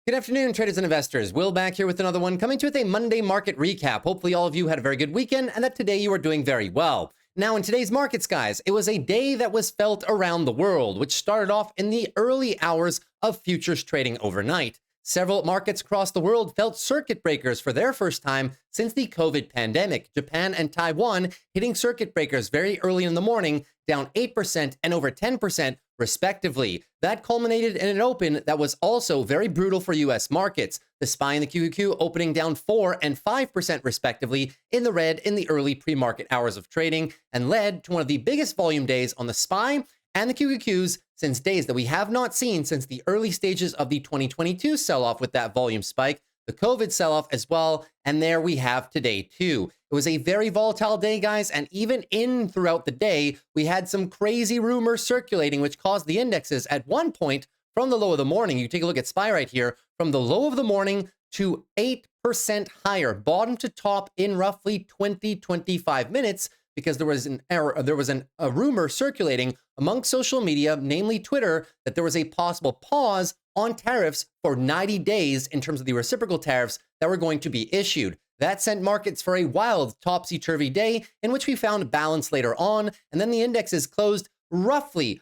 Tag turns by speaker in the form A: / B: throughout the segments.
A: Good afternoon, traders and investors. Will back here with another one, coming to you with a Monday market recap. Hopefully all of you had a very good weekend and that today you are doing very well. Now, in today's markets, guys, it was a day that was felt around the world, which started off in the early hours of futures trading overnight. Several markets across the world felt circuit breakers for their first time since the COVID pandemic. Japan and Taiwan hitting circuit breakers very early in the morning, down 8% and over 10% respectively. That culminated in an open that was also very brutal for US markets. The SPY and the QQQ opening down 4 and 5% respectively in the red in the early pre-market hours of trading, and led to one of the biggest volume days on the SPY and the QQQs since days that we have not seen since the early stages of the 2022 sell-off with that volume spike, the COVID sell-off as well, and there we have today too. It was a very volatile day, guys, and even throughout the day, we had some crazy rumors circulating, which caused the indexes at one point from the low of the morning. You take a look at SPY right here, from the low of the morning to 8% higher, bottom to top in roughly 20-25 minutes, because there was a rumor circulating among social media, namely Twitter, that there was a possible pause on tariffs for 90 days in terms of the reciprocal tariffs that were going to be issued. That sent markets for a wild topsy-turvy day in which we found balance later on, and then the indexes closed roughly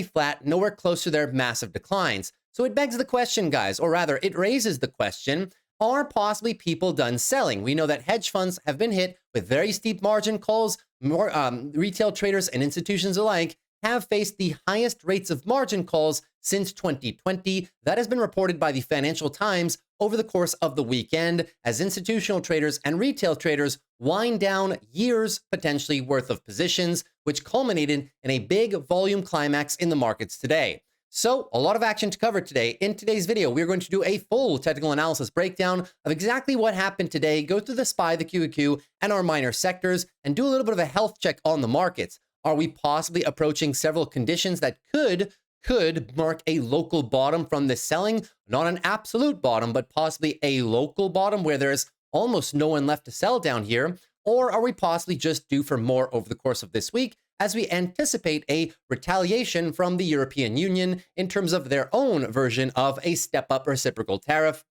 A: flat, nowhere close to their massive declines. So it begs the question, guys, or rather it raises the question, are possibly people done selling? We know that hedge funds have been hit with very steep margin calls. More retail traders and institutions alike have faced the highest rates of margin calls since 2020. That has been reported by the Financial Times over the course of the weekend, as institutional traders and retail traders wind down years potentially worth of positions, which culminated in a big volume climax in the markets today. So a lot of action to cover today. In today's video, we're going to do a full technical analysis breakdown of exactly what happened today, go through the SPY, the QQQ, and our minor sectors, and do a little bit of a health check on the markets. Are we possibly approaching several conditions that could mark a local bottom from the selling? Not an absolute bottom, but possibly a local bottom where there's almost no one left to sell down here? Or are we possibly just due for more over the course of this week, as we anticipate a retaliation from the European Union in terms of their own version of a step-up reciprocal tariff?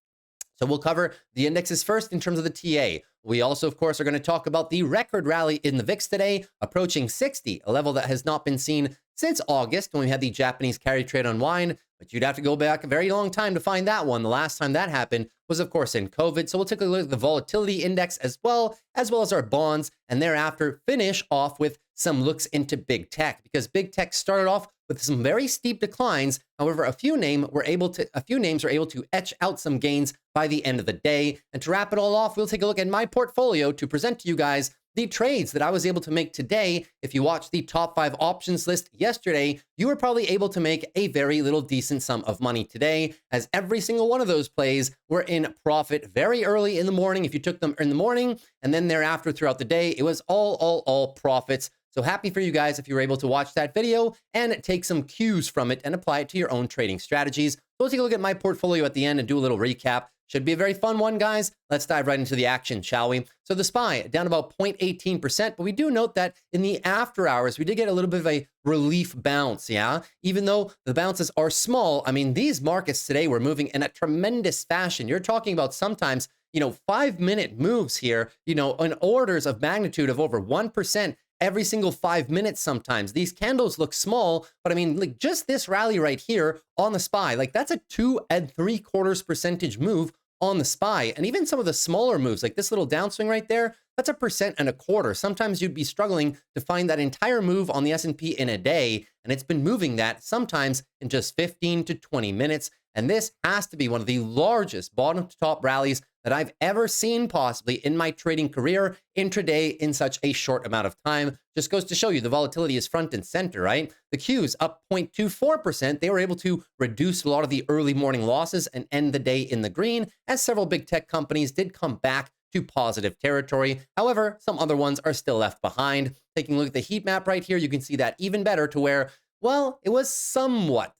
A: So we'll cover the indexes first in terms of the TA. We also, of course, are going to talk about the record rally in the VIX today, approaching 60, a level that has not been seen since August when we had the Japanese carry trade unwind. But you'd have to go back a very long time to find that one. The last time that happened was, of course, in COVID. So we'll take a look at the volatility index as well as our bonds, and thereafter finish off with some looks into big tech, because big tech started off with some very steep declines. However, a few names were able to etch out some gains by the end of the day. And to wrap it all off, we'll take a look at my portfolio to present to you guys the trades that I was able to make today. If you watched the top 5 options list yesterday, you were probably able to make a very little decent sum of money today, as every single one of those plays were in profit very early in the morning. If you took them in the morning and then thereafter throughout the day, it was all profits. So happy for you guys if you were able to watch that video and take some cues from it and apply it to your own trading strategies. So we'll take a look at my portfolio at the end and do a little recap. Should be a very fun one, guys. Let's dive right into the action, shall we? So the SPY down about 0.18%, but we do note that in the after hours, we did get a little bit of a relief bounce, yeah? Even though the bounces are small, I mean, these markets today were moving in a tremendous fashion. You're talking about sometimes, 5-minute moves here, in orders of magnitude of over 1%. Every single 5 minutes sometimes. These candles look small, but I mean, like just this rally right here on the SPY, like that's a 2 3/4% move on the SPY. And even some of the smaller moves, like this little downswing right there, that's 1.25%. Sometimes you'd be struggling to find that entire move on the S&P in a day, and it's been moving that sometimes in just 15 to 20 minutes. And this has to be one of the largest bottom to top rallies that I've ever seen possibly in my trading career intraday in such a short amount of time. Just goes to show you the volatility is front and center, right? The Qs up 0.24%. They were able to reduce a lot of the early morning losses and end the day in the green, as several big tech companies did come back to positive territory. However, some other ones are still left behind. Taking a look at the heat map right here, you can see that even better to where, well, it was somewhat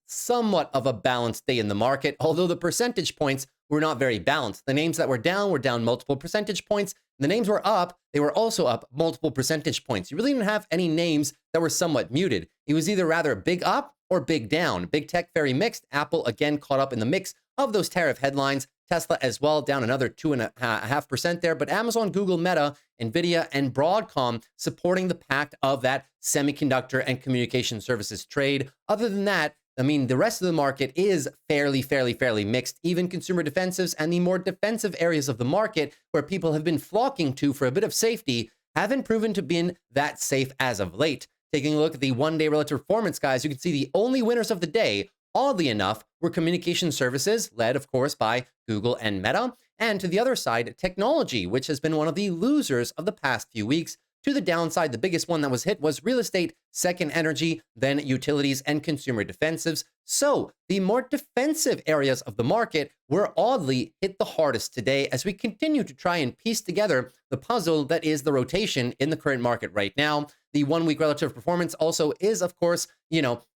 A: of a balanced day in the market, although the percentage points were not very balanced. The names that were down multiple percentage points. The names were up, they were also up multiple percentage points. You really didn't have any names that were somewhat muted. It was either rather big up or big down. Big tech, very mixed. Apple again caught up in the mix of those tariff headlines. Tesla as well, down another 2.5% there. But Amazon, Google, Meta, NVIDIA, and Broadcom supporting the pact of that semiconductor and communication services trade. Other than that, I mean, the rest of the market is fairly mixed. Even consumer defensives and the more defensive areas of the market where people have been flocking to for a bit of safety haven't proven to be that safe as of late. Taking a look at the one-day relative performance, guys, you can see the only winners of the day, oddly enough, were communication services, led, of course, by Google and Meta, and to the other side, technology, which has been one of the losers of the past few weeks. To the downside, the biggest one that was hit was real estate, second energy, then utilities and consumer defensives. So the more defensive areas of the market were oddly hit the hardest today as we continue to try and piece together the puzzle that is the rotation in the current market right now. The 1 week relative performance also is, of course,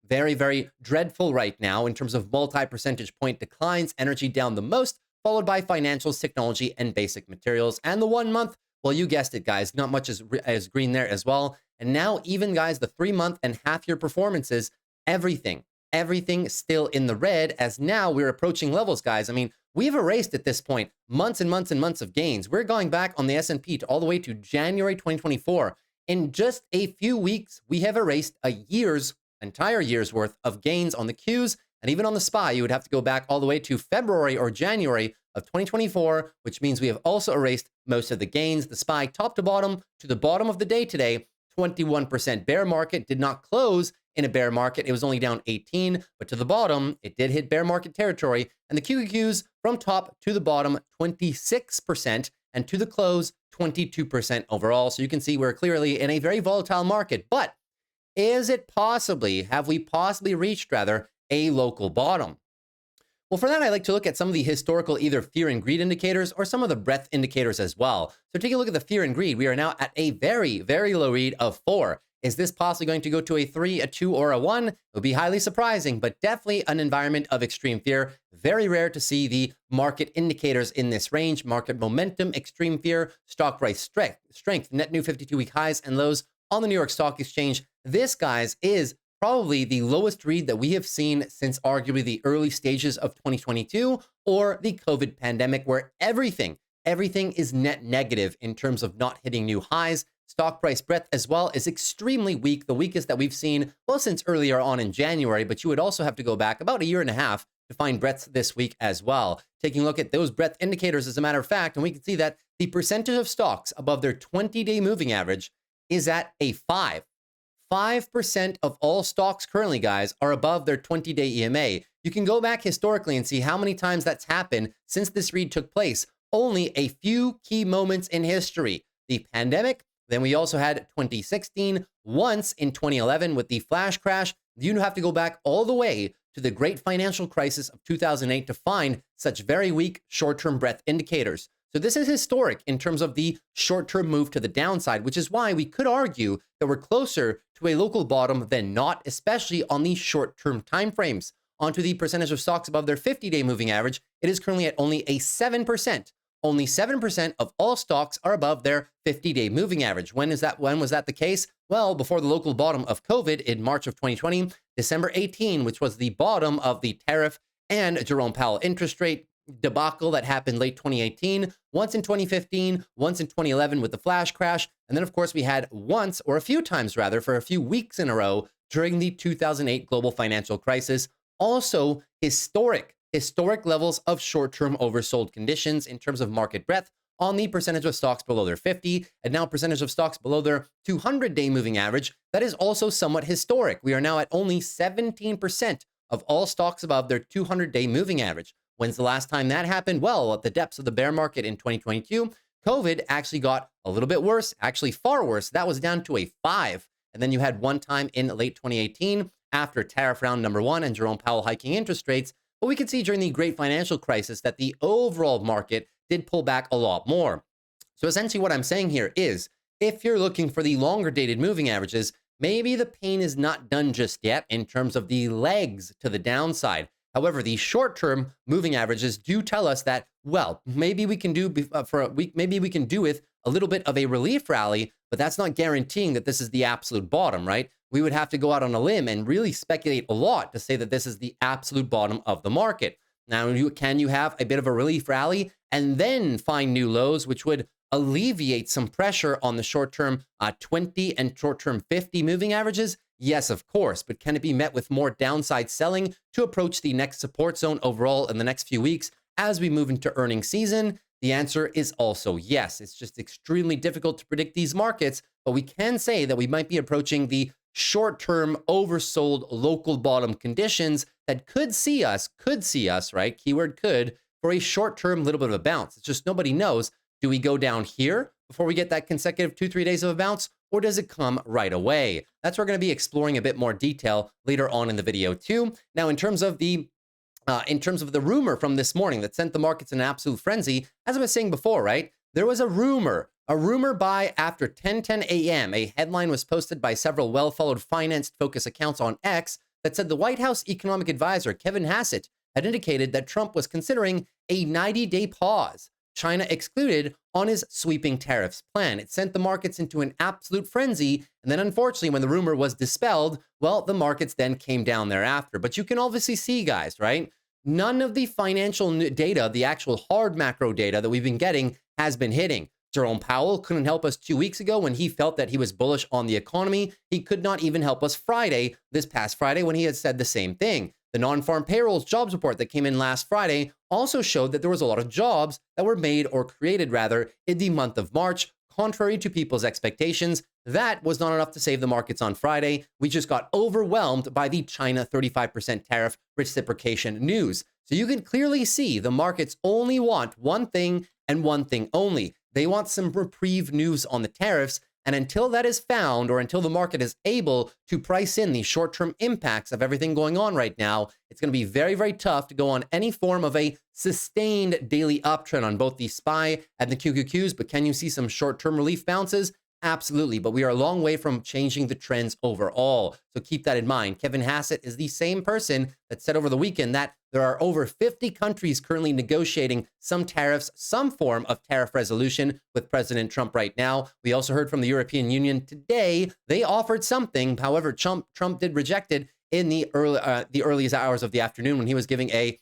A: very dreadful right now in terms of multi-percentage point declines, energy down the most, followed by financials, technology, and basic materials. And the 1 month, well, you guessed it, guys, not much as green there as well. And now even, guys, the 3 month and half year performances, everything still in the red, as now we're approaching levels, guys. I mean, we've erased at this point months and months and months of gains. We're going back on the S&P to all the way to January 2024. In just a few weeks, we have erased entire year's worth of gains on the Qs, and even on the SPY, you would have to go back all the way to February or January of 2024, which means we have also erased most of the gains. The SPY top to the bottom of the day today, 21% bear market, did not close in a bear market. It was only down 18, but to the bottom, it did hit bear market territory. And the QQQs from top to the bottom, 26%, and to the close, 22% overall. So you can see we're clearly in a very volatile market. But have we possibly reached a local bottom? Well, for that, I like to look at some of the historical either fear and greed indicators or some of the breadth indicators as well. So take a look at the fear and greed. We are now at a very low read of 4. Is this possibly going to go to a 3, a 2, or a 1? It would be highly surprising, but definitely an environment of extreme fear. Very rare to see the market indicators in this range. Market momentum, extreme fear, stock price strength, net new 52-week highs and lows on the New York Stock Exchange. This, guys, is probably the lowest read that we have seen since arguably the early stages of 2022 or the COVID pandemic, where everything is net negative in terms of not hitting new highs. Stock price breadth as well is extremely weak, the weakest that we've seen, well, since earlier on in January, but you would also have to go back about a year and a half to find breadths this week as well. Taking a look at those breadth indicators, as a matter of fact, and we can see that the percentage of stocks above their 20-day moving average is at a 5. 5% of all stocks currently, guys, are above their 20-day EMA. You can go back historically and see how many times that's happened since this read took place. Only a few key moments in history. The pandemic, then we also had 2016, once in 2011 with the flash crash. You have to go back all the way to the great financial crisis of 2008 to find such very weak short-term breadth indicators. So this is historic in terms of the short-term move to the downside, which is why we could argue that we're closer to a local bottom than not, especially on the short-term timeframes. Onto the percentage of stocks above their 50-day moving average, it is currently at only a 7%. Only 7% of all stocks are above their 50-day moving average. When was that the case? Well, before the local bottom of COVID in March of 2020, December 18, which was the bottom of the tariff and Jerome Powell interest rate debacle that happened late 2018, once in 2015, once in 2011 with the flash crash, and then of course we had once, or a few times rather, for a few weeks in a row during the 2008 global financial crisis. Also historic levels of short-term oversold conditions in terms of market breadth on the percentage of stocks below their 50, and now percentage of stocks below their 200-day moving average. That is also somewhat historic. We are now at only 17% of all stocks above their 200-day moving average. When's the last time that happened? Well, at the depths of the bear market in 2022, COVID actually got a little bit worse, actually far worse. That was down to a 5. And then you had one time in late 2018 after tariff round number 1 and Jerome Powell hiking interest rates. But we could see during the great financial crisis that the overall market did pull back a lot more. So essentially what I'm saying here is, if you're looking for the longer dated moving averages, maybe the pain is not done just yet in terms of the legs to the downside. However, the short-term moving averages do tell us that, well, maybe we can do for a week, maybe we can do with a little bit of a relief rally, but that's not guaranteeing that this is the absolute bottom, right? We would have to go out on a limb and really speculate a lot to say that this is the absolute bottom of the market. Now, can you have a bit of a relief rally and then find new lows, which would alleviate some pressure on the short-term 20 and short-term 50 moving averages? Yes, of course, but can it be met with more downside selling to approach the next support zone overall in the next few weeks as we move into earnings season? The answer is also yes. It's just extremely difficult to predict these markets, but we can say that we might be approaching the short-term oversold local bottom conditions that could see us, right? Keyword could, for a short-term little bit of a bounce. It's just nobody knows. Do we go down here before we get that consecutive 2-3 days of a bounce, or does it come right away? That's what we're going to be exploring a bit more detail later on in the video too. Now, in terms of the rumor from this morning that sent the markets in an absolute frenzy, as I was saying before, right? There was a rumor by after 10:10 a.m. A headline was posted by several well-followed finance-focused accounts on X that said the White House economic advisor, Kevin Hassett, had indicated that Trump was considering a 90-day pause, China excluded, on his sweeping tariffs plan. It sent the markets into an absolute frenzy, and then unfortunately, when the rumor was dispelled, well, the markets then came down thereafter. But you can obviously see, guys, right? None of the financial data, the actual hard macro data that we've been getting, has been hitting. Jerome Powell couldn't help us 2 weeks ago when he felt that he was bullish on the economy. He could not even help us this past Friday, when he had said the same thing. The non-farm payrolls jobs report that came in last Friday also showed that there was a lot of jobs that were made, or created rather, in the month of March, contrary to people's expectations. That was not enough to save the markets on Friday. We just got overwhelmed by the China 35% tariff reciprocation news. So you can clearly see the markets only want one thing and one thing only. They want some reprieve news on the tariffs. And until that is found, or until the market is able to price in the short-term impacts of everything going on right now, it's going to be very, very tough to go on any form of a sustained daily uptrend on both the SPY and the QQQs. But can you see some short-term relief bounces? Absolutely, but we are a long way from changing the trends overall. So keep that in mind. Kevin Hassett is the same person that said over the weekend that there are over 50 countries currently negotiating some tariffs, some form of tariff resolution with President Trump right now. We also heard from the European Union today. They offered something. However, Trump did reject it in the earliest hours of the afternoon when he was giving a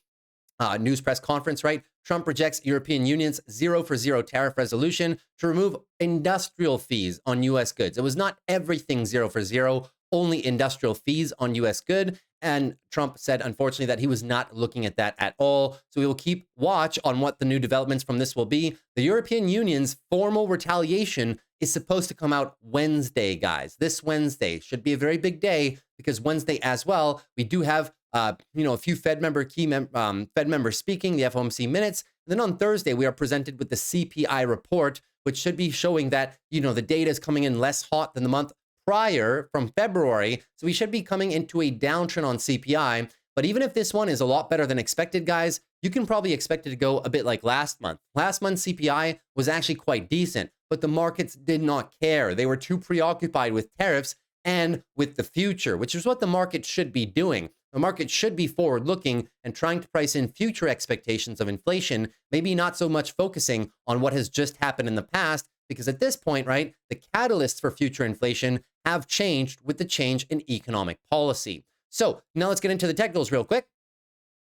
A: news press conference, right? Trump rejects European Union's 0-for-0 tariff resolution to remove industrial fees on U.S. goods. It was not everything 0-for-0, only industrial fees on U.S. good. And Trump said, unfortunately, that he was not looking at that at all. So we will keep watch on what the new developments from this will be. The European Union's formal retaliation is supposed to come out Wednesday, guys. This Wednesday should be a very big day, because Wednesday as well, we do have a few Fed members speaking, the FOMC minutes. And then on Thursday, we are presented with the CPI report, which should be showing that, the data is coming in less hot than the month prior from February. So we should be coming into a downtrend on CPI. But even if this one is a lot better than expected, guys, you can probably expect it to go a bit like last month. Last month's CPI was actually quite decent, but the markets did not care. They were too preoccupied with tariffs and with the future, which is what the market should be doing. The market should be forward-looking and trying to price in future expectations of inflation, maybe not so much focusing on what has just happened in the past, because at this point, right, the catalysts for future inflation have changed with the change in economic policy. So now let's get into the technicals real quick.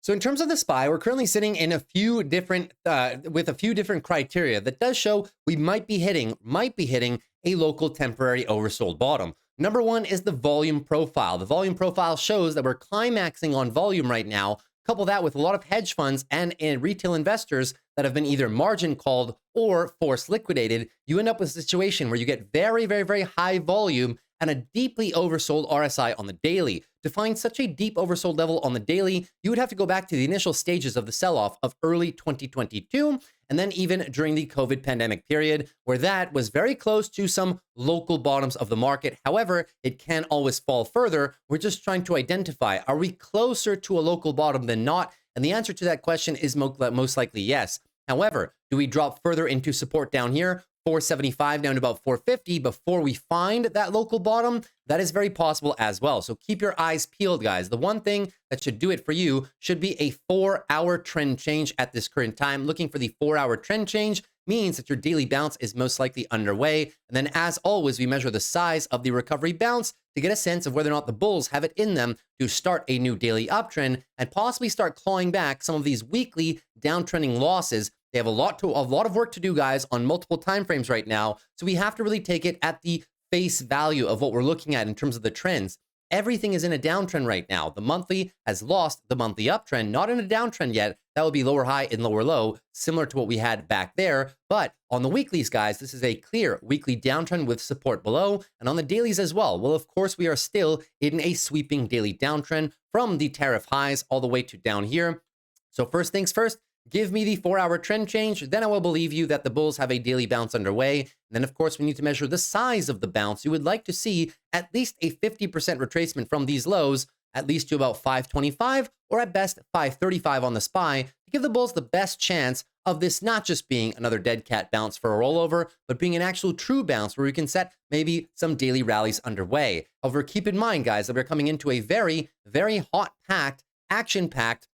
A: So in terms of the SPY, we're currently sitting in with a few different criteria that does show we might be hitting a local temporary oversold bottom. Number one is the volume profile. The volume profile shows that we're climaxing on volume right now. Couple that with a lot of hedge funds and retail investors that have been either margin called or forced liquidated. You end up with a situation where you get very, very, very high volume and a deeply oversold RSI on the daily. To find such a deep oversold level on the daily, you would have to go back to the initial stages of the sell-off of early 2022, and then even during the COVID pandemic period, where that was very close to some local bottoms of the market. However, it can always fall further. We're just trying to identify, are we closer to a local bottom than not? And the answer to that question is most likely yes. However, do we drop further into support down here, 475 down to about 450 before we find that local bottom? That is very possible as well. So keep your eyes peeled, guys. The one thing that should do it for you should be a 4-hour trend change at this current time. Looking for the 4-hour trend change. means that your daily bounce is most likely underway. And then as always, we measure the size of the recovery bounce to get a sense of whether or not the bulls have it in them to start a new daily uptrend and possibly start clawing back some of these weekly downtrending losses. They have a lot of work to do, guys, on multiple timeframes right now. So we have to really take it at the face value of what we're looking at in terms of the trends. Everything is in a downtrend right now. The monthly has lost the monthly uptrend, not in a downtrend yet. That would be lower high and lower low, similar to what we had back there. But on the weeklies, guys, this is a clear weekly downtrend with support below, and on the dailies as well. Well, of course, we are still in a sweeping daily downtrend from the tariff highs all the way to down here. So first things first, give me the 4-hour trend change, then I will believe you that the bulls have a daily bounce underway. And then, of course, we need to measure the size of the bounce. You would like to see at least a 50% retracement from these lows, at least to about 525 or at best 535 on the SPY to give the bulls the best chance of this not just being another dead cat bounce for a rollover, but being an actual true bounce where we can set maybe some daily rallies underway. However, keep in mind, guys, that we're coming into a very, very hot-packed, action-packed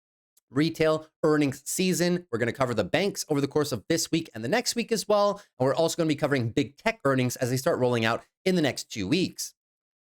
A: retail earnings season. We're going to cover the banks over the course of this week and the next week as well. And we're also going to be covering big tech earnings as they start rolling out in the next 2 weeks.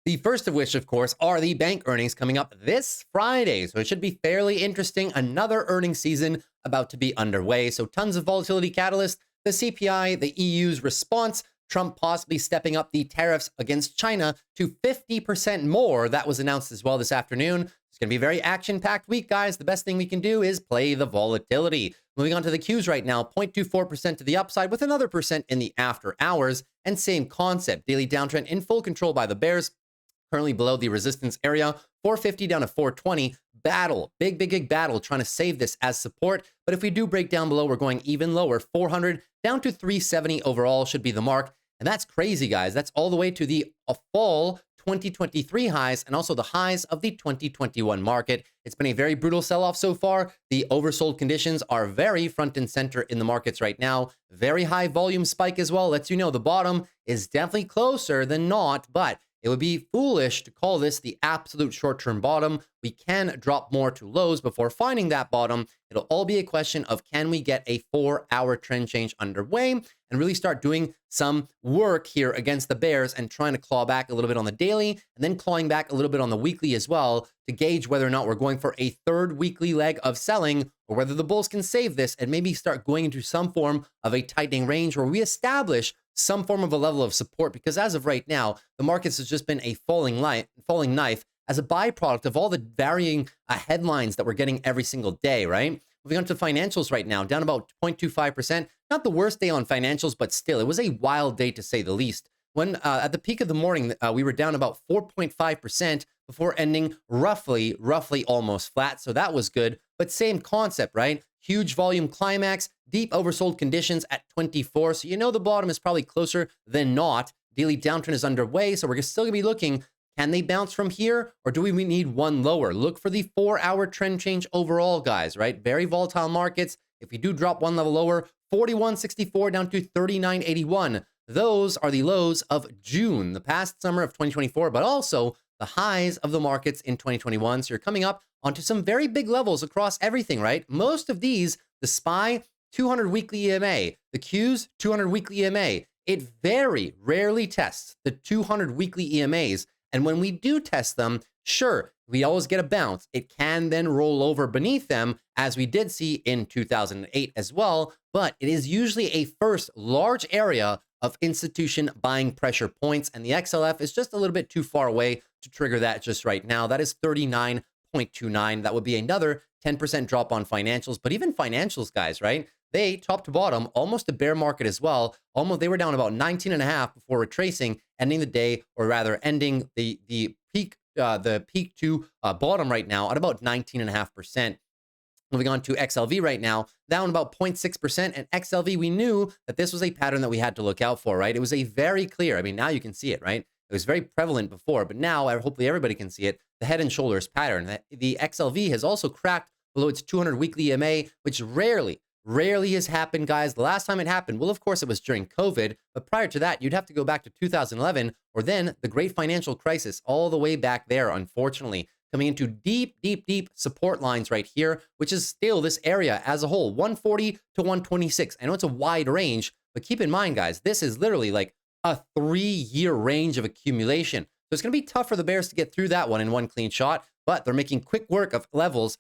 A: The first of which, of course, are the bank earnings coming up this Friday. So it should be fairly interesting. Another earnings season about to be underway. So tons of volatility catalysts, the CPI, the EU's response, Trump possibly stepping up the tariffs against China to 50% more. That was announced as well this afternoon. It's going to be a very action-packed week, guys. The best thing we can do is play the volatility. Moving on to the Qs right now, 0.24% to the upside with another percent in the after hours. And same concept, daily downtrend in full control by the bears, currently below the resistance area, 450 down to 420. Battle, big battle, trying to save this as support. But if we do break down below, we're going even lower, 400 down to 370 overall should be the mark. And that's crazy, guys. That's all the way to the fall 2023 highs and also the highs of the 2021 market. It's been a very brutal sell-off so far. The oversold conditions are very front and center in the markets right now. Very high volume spike as well. Lets you know the bottom is definitely closer than not, but it would be foolish to call this the absolute short-term bottom. We can drop more to lows before finding that bottom. It'll all be a question of can we get a 4-hour trend change underway and really start doing some work here against the bears and trying to claw back a little bit on the daily and then clawing back a little bit on the weekly as well to gauge whether or not we're going for a third weekly leg of selling or whether the bulls can save this and maybe start going into some form of a tightening range where we establish some form of a level of support, because as of right now, the markets has just been a falling knife as a byproduct of all the varying headlines that we're getting every single day, right? Moving on to financials right now, down about 0.25%. Not the worst day on financials, but still, it was a wild day to say the least. When at the peak of the morning, we were down about 4.5% before ending roughly almost flat. So that was good, but same concept, right? Huge volume climax, deep oversold conditions at 24. So you know the bottom is probably closer than not. Daily downtrend is underway. So we're still going to be looking, can they bounce from here or do we need one lower? Look for the 4-hour trend change overall, guys, right? Very volatile markets. If we do drop one level lower, 41.64 down to 39.81. Those are the lows of June, the past summer of 2024, but also the highs of the markets in 2021. So you're coming up onto some very big levels across everything, right? Most of these, the SPY, 200 weekly EMA, the Qs, 200 weekly EMA. It very rarely tests the 200 weekly EMAs. And when we do test them, sure, we always get a bounce. It can then roll over beneath them, as we did see in 2008 as well. But it is usually a first large area of institution buying pressure points, and the XLF is just a little bit too far away to trigger that just right now. That is 39.29. That would be another 10% drop on financials, but even financials, guys, right? They, top to bottom, almost a bear market as well. They were down about 19.5 before retracing, ending the day, or rather ending the peak to bottom right now at about 19.5%. Moving on to XLV right now, down about 0.6%. And XLV, we knew that this was a pattern that we had to look out for, right? It was a very clear, I mean, now you can see it, right? It was very prevalent before, but now hopefully everybody can see it, the head and shoulders pattern. The XLV has also cracked below its 200 weekly EMA, which rarely has happened, guys. The last time it happened, well, of course, it was during COVID, but prior to that, you'd have to go back to 2011 or then the great financial crisis all the way back there, unfortunately. Coming into deep support lines right here, which is still this area as a whole, 140 to 126. I know it's a wide range, But keep in mind, guys, this is literally like a 3-year range of accumulation. So it's going to be tough for the bears to get through that one in one clean shot, but they're making quick work of levels,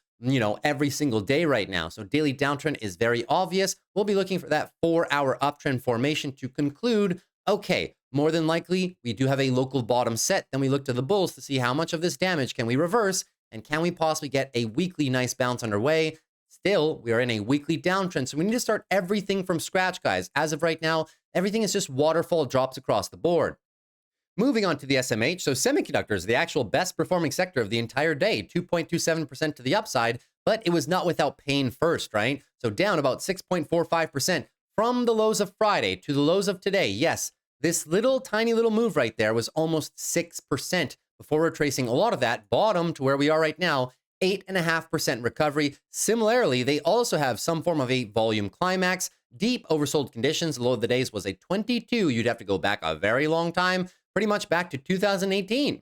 A: every single day right now. So daily downtrend is very obvious. We'll be looking for that 4-hour uptrend formation to conclude. Okay, more than likely, we do have a local bottom set. Then we look to the bulls to see how much of this damage can we reverse, and can we possibly get a weekly nice bounce underway. Still, we are in a weekly downtrend, so we need to start everything from scratch, guys. As of right now, everything is just waterfall drops across the board. Moving on to the SMH, so semiconductors, the actual best performing sector of the entire day, 2.27% to the upside, but it was not without pain first, right? So down about 6.45% from the lows of Friday to the lows of today. Yes, this tiny little move right there was almost 6% before retracing a lot of that bottom to where we are right now, 8.5% recovery. Similarly, they also have some form of a volume climax, deep oversold conditions. The low of the days was a 22. You'd have to go back a very long time, pretty much back to 2018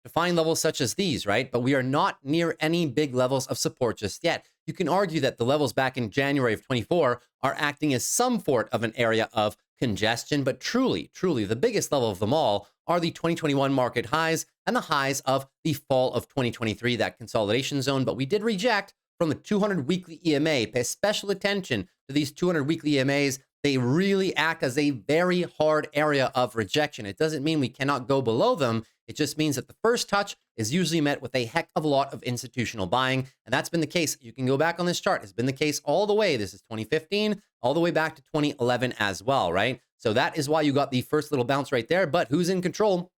A: to find levels such as these, right? But we are not near any big levels of support just yet. You can argue that the levels back in January of 24 are acting as some sort of an area of congestion, but truly, the biggest level of them all are the 2021 market highs and the highs of the fall of 2023, that consolidation zone. But we did reject from the 200 weekly EMA. Pay special attention to these 200 weekly EMAs. They really act as a very hard area of rejection. It doesn't mean we cannot go below them. It just means that the first touch is usually met with a heck of a lot of institutional buying. And that's been the case. You can go back on this chart. It's been the case all the way. This is 2015, all the way back to 2011 as well, right? So that is why you got the first little bounce right there. But who's in control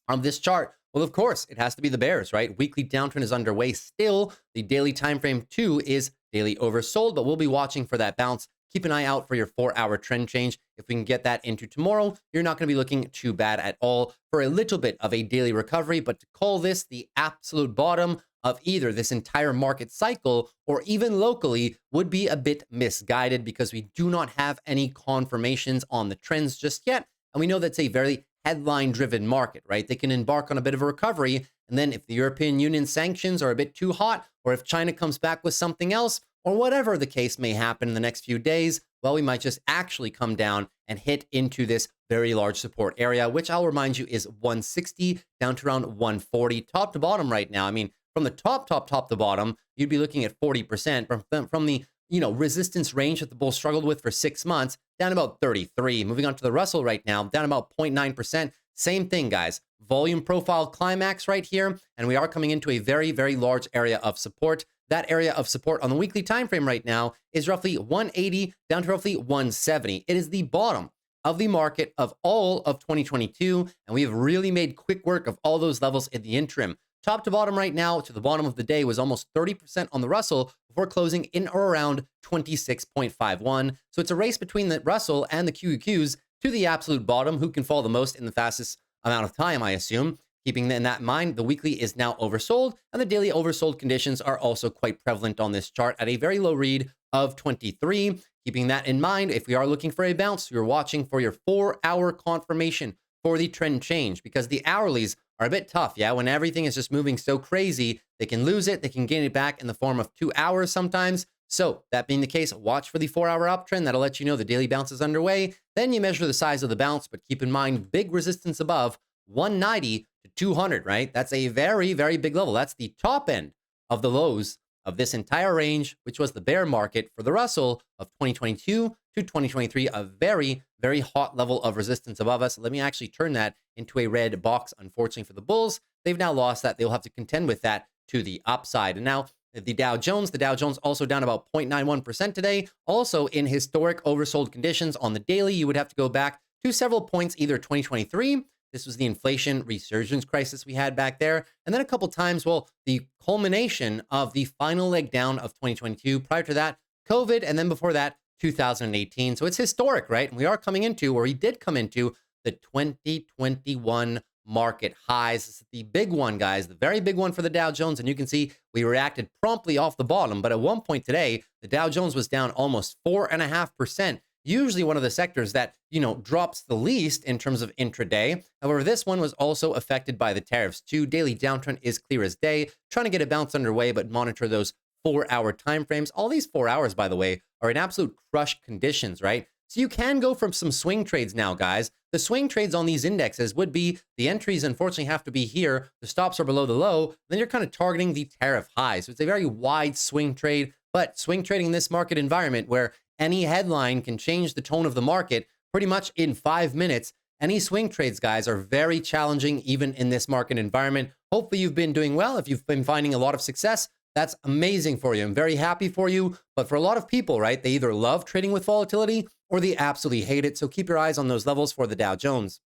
A: of this chart? Well, of course, it has to be the bears, right? Weekly downtrend is underway still. The daily time frame too is daily oversold, but we'll be watching for that bounce. Keep an eye out for your 4-hour trend change. If we can get that into tomorrow, you're not going to be looking too bad at all for a little bit of a daily recovery. But to call this the absolute bottom of either this entire market cycle or even locally would be a bit misguided, because we do not have any confirmations on the trends just yet. And we know that's a very headline-driven market, right? They can embark on a bit of a recovery, and then if the European Union sanctions are a bit too hot, or if China comes back with something else, or whatever the case may happen in the next few days, well, we might just actually come down and hit into this very large support area, which I'll remind you is 160 down to around 140, top to bottom right now. I mean, from the top to bottom, you'd be looking at 40%. From the resistance range that the bull struggled with for 6 months, down about 33. Moving on to the Russell right now, down about 0.9%. Same thing, guys. Volume profile climax right here, and we are coming into a very, very large area of support. That area of support on the weekly time frame right now is roughly 180 down to roughly 170. It is the bottom of the market of all of 2022, and we have really made quick work of all those levels in the interim. Top to bottom right now to the bottom of the day was almost 30% on the Russell before closing in or around 26.51. So it's a race between the Russell and the QQQs to the absolute bottom, who can fall the most in the fastest amount of time, I assume. Keeping in that in mind, the weekly is now oversold, and the daily oversold conditions are also quite prevalent on this chart at a very low read of 23. Keeping that in mind, if we are looking for a bounce, you're watching for your 4-hour confirmation for the trend change, because the hourlies are a bit tough, yeah? When everything is just moving so crazy, they can lose it, they can gain it back in the form of 2 hours sometimes. So that being the case, watch for the 4-hour uptrend. That'll let you know the daily bounce is underway. Then you measure the size of the bounce, but keep in mind, big resistance above 190 to 200, right? That's a very, very big level. That's the top end of the lows of this entire range, which was the bear market for the Russell of 2022 to 2023, a very, very hot level of resistance above us. Let me actually turn that into a red box. Unfortunately for the bulls, they've now lost that. They'll have to contend with that to the upside. And now the Dow Jones also down about 0.91% today, also in historic oversold conditions on the daily. You would have to go back to several points, either 2023, this was the inflation resurgence crisis we had back there. And then a couple times, well, the culmination of the final leg down of 2022. Prior to that, COVID. And then before that, 2018. So it's historic, right? And we are coming into, or we did come into, the 2021 market highs. This is the big one, guys, the very big one for the Dow Jones. And you can see we reacted promptly off the bottom. But at one point today, the Dow Jones was down almost 4.5%. Usually one of the sectors that, drops the least in terms of intraday. However, this one was also affected by the tariffs too. Daily downtrend is clear as day, trying to get a bounce underway, but monitor those 4-hour time frames. All these 4 hours, by the way, are in absolute crush conditions, right? So you can go from some swing trades now, guys. The swing trades on these indexes would be the entries, unfortunately, have to be here. The stops are below the low. Then you're kind of targeting the tariff high. So it's a very wide swing trade, but swing trading in this market environment where any headline can change the tone of the market pretty much in 5 minutes. Any swing trades, guys, are very challenging even in this market environment. Hopefully you've been doing well. If you've been finding a lot of success, that's amazing for you. I'm very happy for you. But for a lot of people, right, they either love trading with volatility or they absolutely hate it. So keep your eyes on those levels for the Dow Jones.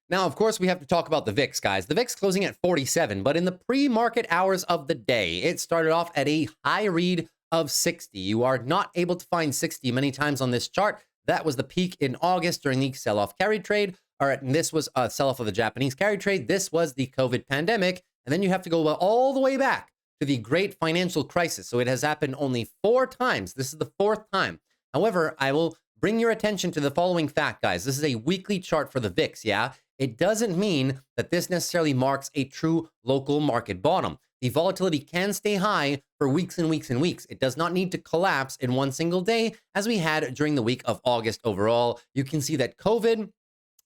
A: Now, of course, we have to talk about the VIX, guys. The VIX closing at 47, but in the pre-market hours of the day, it started off at a high read of 60. You are not able to find 60 many times on this chart. That was the peak in August during the sell-off carry trade. All right, and this was a sell-off of the Japanese carry trade. This was the COVID pandemic. And then you have to go all the way back to the great financial crisis. So it has happened only 4 times. This is the 4th time. However, I will bring your attention to the following fact, guys. This is a weekly chart for the VIX, yeah? It doesn't mean that this necessarily marks a true local market bottom. The volatility can stay high for weeks and weeks and weeks. It does not need to collapse in one single day, as we had during the week of August overall. You can see that COVID,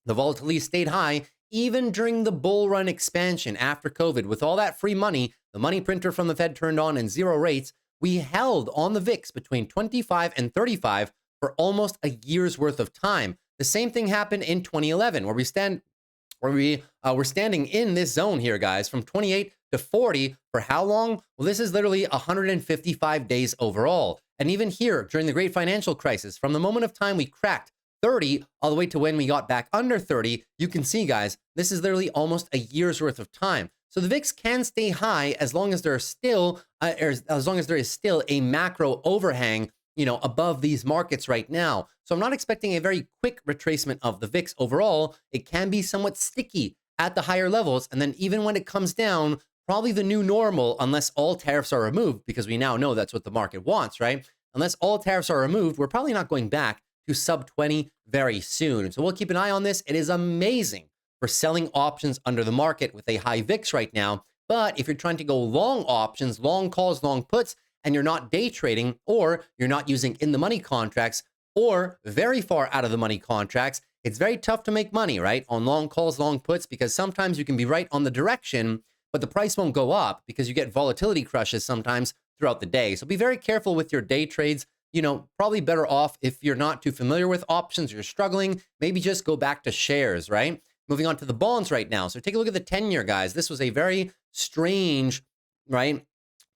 A: the volatility stayed high even during the bull run expansion after COVID. With all that free money, the money printer from the Fed turned on and 0 rates, we held on the VIX between 25 and 35 for almost a year's worth of time. The same thing happened in 2011, where we're standing in this zone here, guys, from 28 to 40 for how long? Well, this is literally 155 days overall. And even here, during the great financial crisis, from the moment of time we cracked 30 all the way to when we got back under 30, you can see, guys, this is literally almost a year's worth of time. So the VIX can stay high as long as there is still a macro overhang, above these markets right now. So I'm not expecting a very quick retracement of the VIX overall. It can be somewhat sticky at the higher levels. And then even when it comes down, probably the new normal, unless all tariffs are removed, because we now know that's what the market wants, right? Unless all tariffs are removed, we're probably not going back to sub 20 very soon. So we'll keep an eye on this. It is amazing for selling options under the market with a high VIX right now. But if you're trying to go long options, long calls, long puts, and you're not day trading, or you're not using in the money contracts, or very far out of the money contracts, it's very tough to make money, right? On long calls, long puts, because sometimes you can be right on the direction, but the price won't go up because you get volatility crushes sometimes throughout the day. So be very careful with your day trades. Probably better off if you're not too familiar with options, you're struggling, maybe just go back to shares, right? Moving on to the bonds right now. So take a look at the 10-year, guys. This was a very strange, right,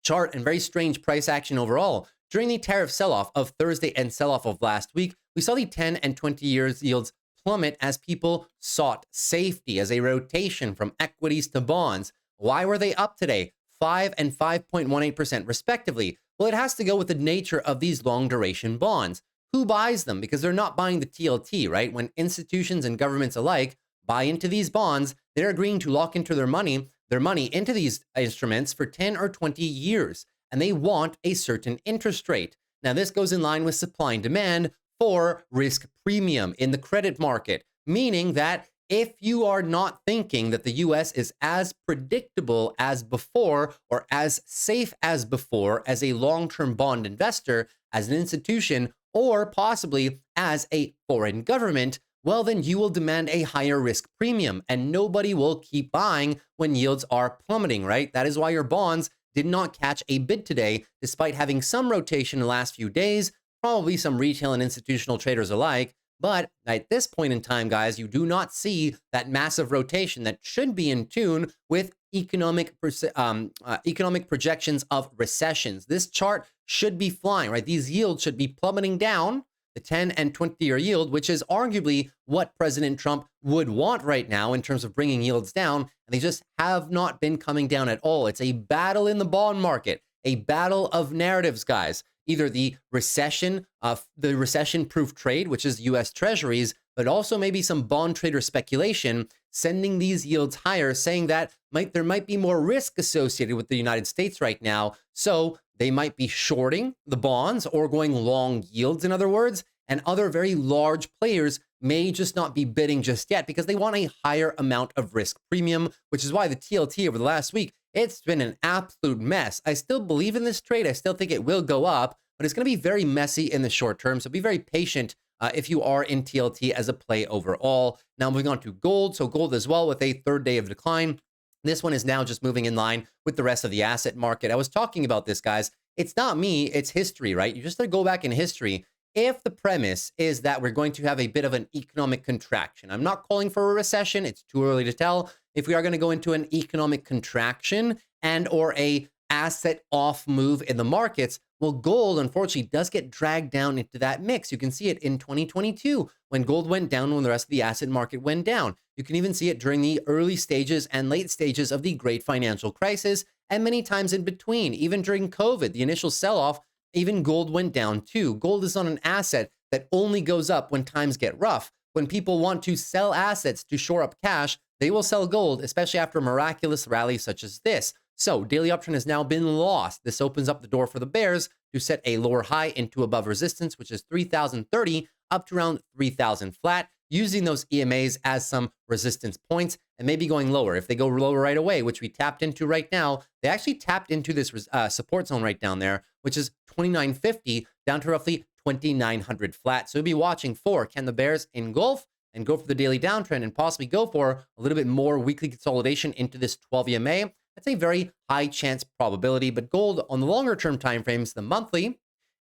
A: chart and very strange price action overall. During the tariff sell-off of Thursday and sell-off of last week, we saw the 10 and 20 years yields plummet as people sought safety as a rotation from equities to bonds. Why were they up today? 5 and 5.18% respectively. Well, it has to go with the nature of these long duration bonds. Who buys them? Because they're not buying the TLT, right? When institutions and governments alike buy into these bonds, they're agreeing to lock into their money into these instruments for 10 or 20 years, and they want a certain interest rate. Now, this goes in line with supply and demand for risk premium in the credit market, meaning that if you are not thinking that the US is as predictable as before or as safe as before as a long-term bond investor, as an institution, or possibly as a foreign government, well, then you will demand a higher risk premium and nobody will keep buying when yields are plummeting, right? That is why your bonds did not catch a bid today, despite having some rotation in the last few days, probably some retail and institutional traders alike. But at this point in time, guys, you do not see that massive rotation that should be in tune with economic projections of recessions. This chart should be flying, right? These yields should be plummeting down, the 10 and 20-year yield, which is arguably what President Trump would want right now in terms of bringing yields down, and they just have not been coming down at all. It's a battle in the bond market, a battle of narratives, guys. Either the recession-proof trade, which is U.S. Treasuries, but also maybe some bond trader speculation, sending these yields higher, saying that there might be more risk associated with the United States right now. So they might be shorting the bonds or going long yields, in other words, and other very large players may just not be bidding just yet because they want a higher amount of risk premium, which is why the TLT over the last week, it's been an absolute mess. I still believe in this trade. I still think it will go up, but it's going to be very messy in the short term. So be very patient if you are in TLT as a play overall. Now moving on to gold. So gold as well with a third day of decline. This one is now just moving in line with the rest of the asset market. I was talking about this, guys. It's not me, it's history, right? You just have to go back in history. If the premise is that we're going to have a bit of an economic contraction, I'm not calling for a recession. It's too early to tell. If we are going to go into an economic contraction and or a asset off move in the markets, well, gold, unfortunately, does get dragged down into that mix. You can see it in 2022 when gold went down, when the rest of the asset market went down. You can even see it during the early stages and late stages of the great financial crisis, and many times in between. Even during COVID, the initial sell-off, even gold went down too. Gold is not an asset that only goes up when times get rough. When people want to sell assets to shore up cash, they will sell gold, especially after a miraculous rally such as this. So daily uptrend has now been lost. This opens up the door for the bears to set a lower high into above resistance, which is 3,030 up to around 3,000 flat, using those EMAs as some resistance points and maybe going lower. If they go lower right away, which we tapped into right now, they actually tapped into this support zone right down there, which is 2950 down to roughly 2,900 flat. So we'll be watching for, can the bears engulf and go for the daily downtrend and possibly go for a little bit more weekly consolidation into this 12 EMA? That's a very high chance probability, but gold on the longer term timeframes, the monthly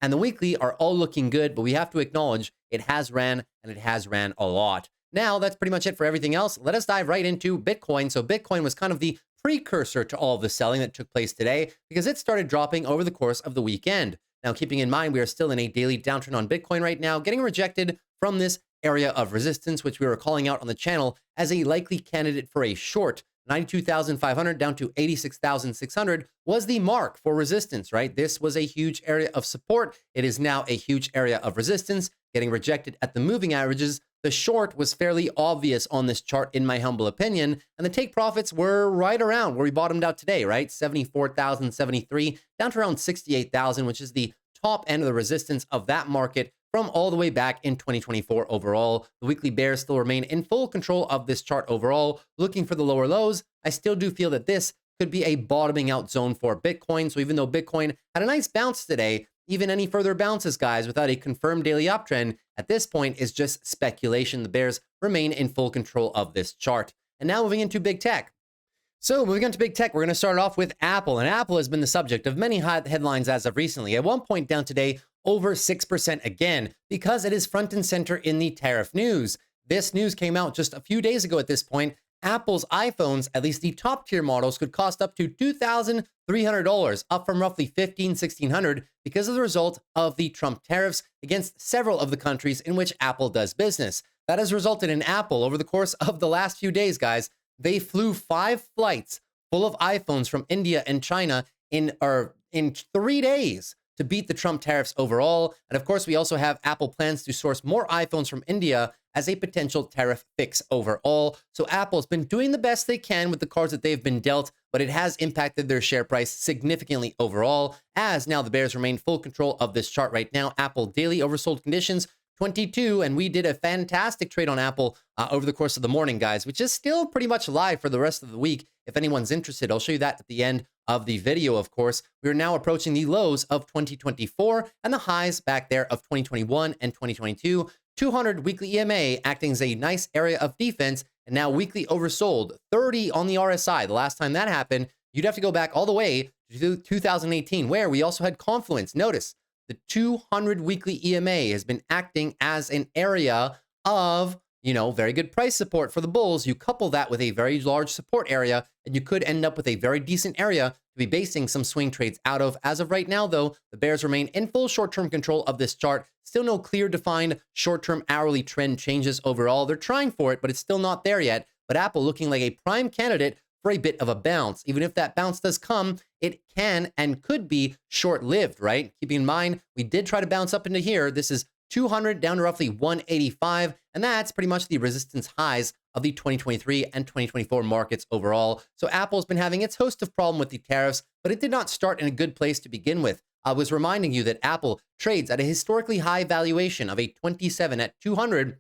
A: and the weekly are all looking good, but we have to acknowledge it has ran and it has ran a lot. Now, that's pretty much it for everything else. Let us dive right into Bitcoin. So Bitcoin was kind of the precursor to all of the selling that took place today because it started dropping over the course of the weekend. Now, keeping in mind, we are still in a daily downtrend on Bitcoin right now, getting rejected from this area of resistance, which we were calling out on the channel as a likely candidate for a short. 92,500 down to 86,600 was the mark for resistance, right? This was a huge area of support. It is now a huge area of resistance, getting rejected at the moving averages. The short was fairly obvious on this chart, in my humble opinion, and the take profits were right around where we bottomed out today, right? 74,073 down to around 68,000, which is the top end of the resistance of that market from all the way back in 2024 overall. The weekly bears still remain in full control of this chart overall, looking for the lower lows. I still do feel that this could be a bottoming out zone for Bitcoin. So even though Bitcoin had a nice bounce today, even any further bounces, guys, without a confirmed daily uptrend at this point is just speculation. The bears remain in full control of this chart. And now moving into big tech. So moving on to big tech, we're going to start off with Apple. And Apple has been the subject of many hot headlines as of recently. At one point down today, over 6% again, because it is front and center in the tariff news. This news came out just a few days ago at this point. Apple's iPhones, at least the top tier models, could cost up to $2,300, up from roughly $1,600 because of the result of the Trump tariffs against several of the countries in which Apple does business. That has resulted in Apple over the course of the last few days, guys. They flew 5 flights full of iPhones from India and China in 3 days to beat the Trump tariffs overall. And of course, we also have Apple plans to source more iPhones from India as a potential tariff fix overall. So Apple's been doing the best they can with the cards that they've been dealt, but it has impacted their share price significantly overall, as now the bears remain full control of this chart right now. Apple daily oversold conditions 22, and we did a fantastic trade on Apple over the course of the morning, guys, which is still pretty much live for the rest of the week. If anyone's interested, I'll show you that at the end of the video, of course. We are now approaching the lows of 2024 and the highs back there of 2021 and 2022. 200 weekly EMA acting as a nice area of defense, and now weekly oversold 30 on the RSI. The last time that happened, you'd have to go back all the way to 2018, where we also had confluence. Notice the 200 weekly EMA has been acting as an area of, very good price support for the bulls. You couple that with a very large support area, and you could end up with a very decent area to be basing some swing trades out of. As of right now, though, the bears remain in full short-term control of this chart. Still no clear defined short-term hourly trend changes overall. They're trying for it, but it's still not there yet. But Apple looking like a prime candidate for a bit of a bounce. Even if that bounce does come, it can and could be short-lived, right? Keeping in mind, we did try to bounce up into here. This is 200 down to roughly 185, and that's pretty much the resistance highs of the 2023 and 2024 markets overall. So Apple's been having its host of problem with the tariffs, but it did not start in a good place to begin with. I was reminding you that Apple trades at a historically high valuation of a 27 at 200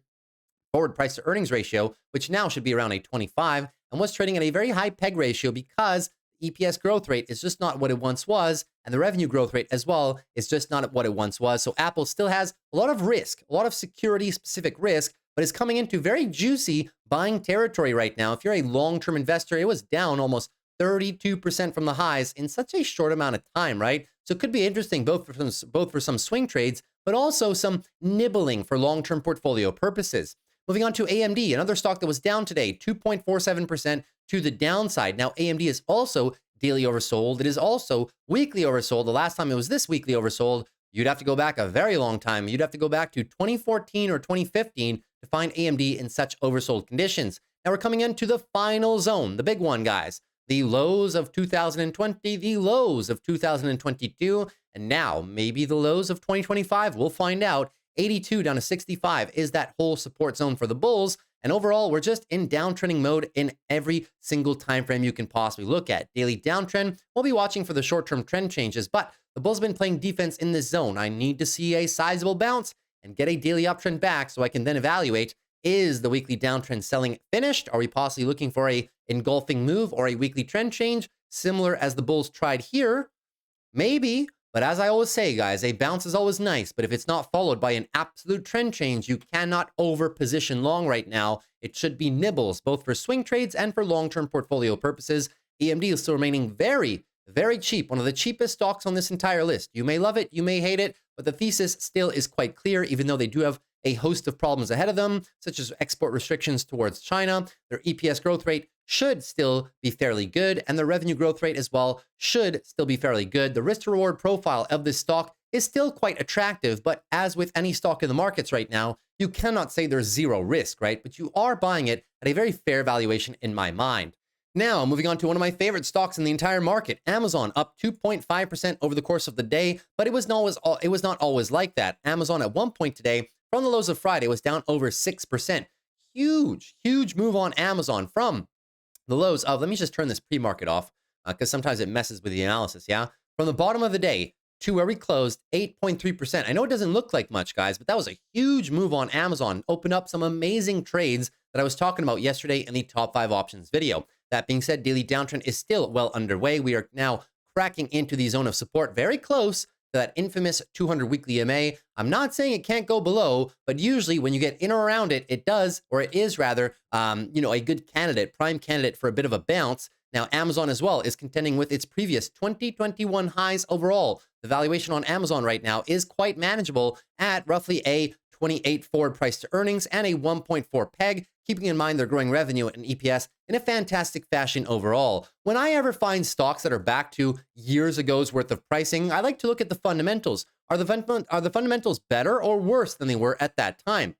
A: forward price to earnings ratio, which now should be around a 25, and was trading at a very high PEG ratio because EPS growth rate is just not what it once was, and the revenue growth rate as well is just not what it once was. So Apple still has a lot of risk, a lot of security-specific risk, but is coming into very juicy buying territory right now. If you're a long-term investor, it was down almost 32% from the highs in such a short amount of time, right? So it could be interesting both for some swing trades, but also some nibbling for long-term portfolio purposes. Moving on to AMD, another stock that was down today, 2.47% to the downside. Now, AMD is also daily oversold. It is also weekly oversold. The last time it was this weekly oversold, you'd have to go back a very long time. You'd have to go back to 2014 or 2015 to find AMD in such oversold conditions. Now we're coming into the final zone, the big one, guys. The lows of 2020, the lows of 2022, and now maybe the lows of 2025. We'll find out. 82 down to 65 is that whole support zone for the bulls. And overall, we're just in downtrending mode in every single time frame you can possibly look at. Daily downtrend, we'll be watching for the short-term trend changes, but the bulls have been playing defense in this zone. I need to see a sizable bounce and get a daily uptrend back so I can then evaluate, is the weekly downtrend selling finished? Are we possibly looking for a engulfing move or a weekly trend change, similar as the bulls tried here? Maybe. But as I always say, guys, a bounce is always nice, but if it's not followed by an absolute trend change, you cannot over-position long right now. It should be nibbles, both for swing trades and for long-term portfolio purposes. AMD is still remaining very, very cheap, one of the cheapest stocks on this entire list. You may love it, you may hate it, but the thesis still is quite clear, even though they do have a host of problems ahead of them, such as export restrictions towards China. Their EPS growth rate should still be fairly good, and the revenue growth rate as well should still be fairly good. The risk to reward profile of this stock is still quite attractive, but as with any stock in the markets right now, you cannot say there's zero risk, right? But you are buying it at a very fair valuation in my mind. Now, moving on to one of my favorite stocks in the entire market, Amazon, up 2.5% over the course of the day, but it was not always like that. Amazon at one point today, from the lows of Friday, was down over 6%. Huge move on Amazon from the lows of, let me just turn this pre-market off because sometimes it messes with the analysis, yeah? From the bottom of the day to where we closed, 8.3%. I know it doesn't look like much, guys, but that was a huge move on Amazon. Opened up some amazing trades that I was talking about yesterday in the top 5 options video. That being said, daily downtrend is still well underway. We are now cracking into the zone of support, very close to that infamous 200 weekly MA. I'm not saying it can't go below, but usually when you get in or around it, it does, or it is rather, a good candidate, prime candidate for a bit of a bounce. Now, Amazon as well is contending with its previous 2021 highs overall. The valuation on Amazon right now is quite manageable at roughly a 28 forward price to earnings and a 1.4 peg, keeping in mind their growing revenue and EPS in a fantastic fashion overall. When I ever find stocks that are back to years ago's worth of pricing, I like to look at the fundamentals. Are the fundamentals better or worse than they were at that time?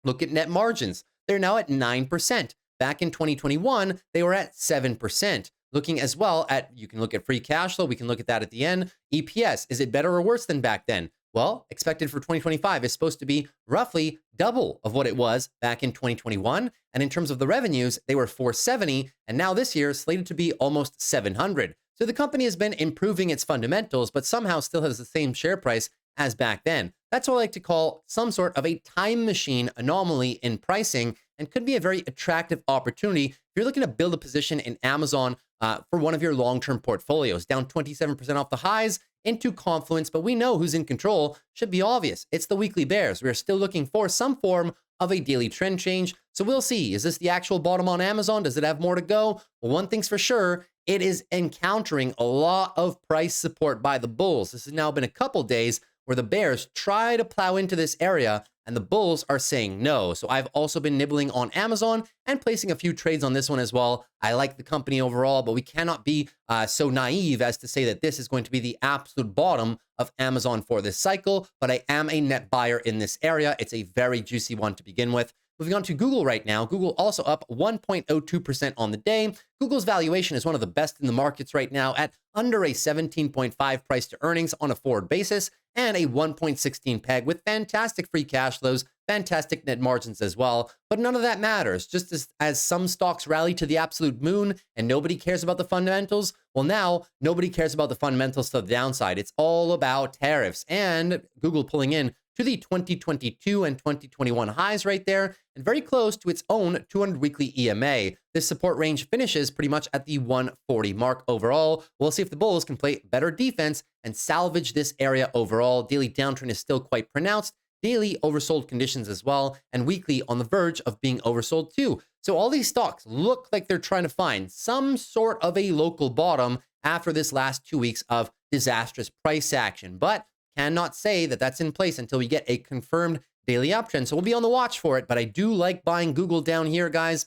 A: Look at net margins. They're now at 9%. Back in 2021, they were at 7%. Looking as well at, you can look at free cash flow. We can look at that at the end. EPS, is it better or worse than back then? Well, expected for 2025 is supposed to be roughly double of what it was back in 2021. And in terms of the revenues, they were 470, and now this year slated to be almost 700. So the company has been improving its fundamentals, but somehow still has the same share price as back then. That's what I like to call some sort of a time machine anomaly in pricing, and could be a very attractive opportunity if you're looking to build a position in Amazon for one of your long-term portfolios. Down 27% off the highs into Confluence, but we know who's in control. Should be obvious. It's the weekly bears. We are still looking for some form of a daily trend change. So we'll see. Is this the actual bottom on Amazon? Does it have more to go? Well, one thing's for sure, it is encountering a lot of price support by the bulls. This has now been a couple days where the bears try to plow into this area and the bulls are saying no. So I've also been nibbling on Amazon and placing a few trades on this one as well. I like the company overall, but we cannot be so naive as to say that this is going to be the absolute bottom of Amazon for this cycle, but I am a net buyer in this area. It's a very juicy one to begin with. Moving on to Google right now. Google also up 1.02% on the day. Google's valuation is one of the best in the markets right now at under a 17.5 price to earnings on a forward basis and a 1.16 peg with fantastic free cash flows, fantastic net margins as well. But none of that matters. Just as some stocks rally to the absolute moon and nobody cares about the fundamentals, well, now nobody cares about the fundamentals to the downside. It's all about tariffs and Google pulling in to the 2022 and 2021 highs right there, and very close to its own 200 weekly EMA. This support range finishes pretty much at the 140 mark overall. We'll see if the bulls can play better defense and salvage this area overall. Daily downtrend is still quite pronounced. Daily oversold conditions as well, and weekly on the verge of being oversold too. So all these stocks look like they're trying to find some sort of a local bottom after this last 2 weeks of disastrous price action, but cannot say that that's in place until we get a confirmed daily uptrend. So we'll be on the watch for it, but I do like buying Google down here, guys.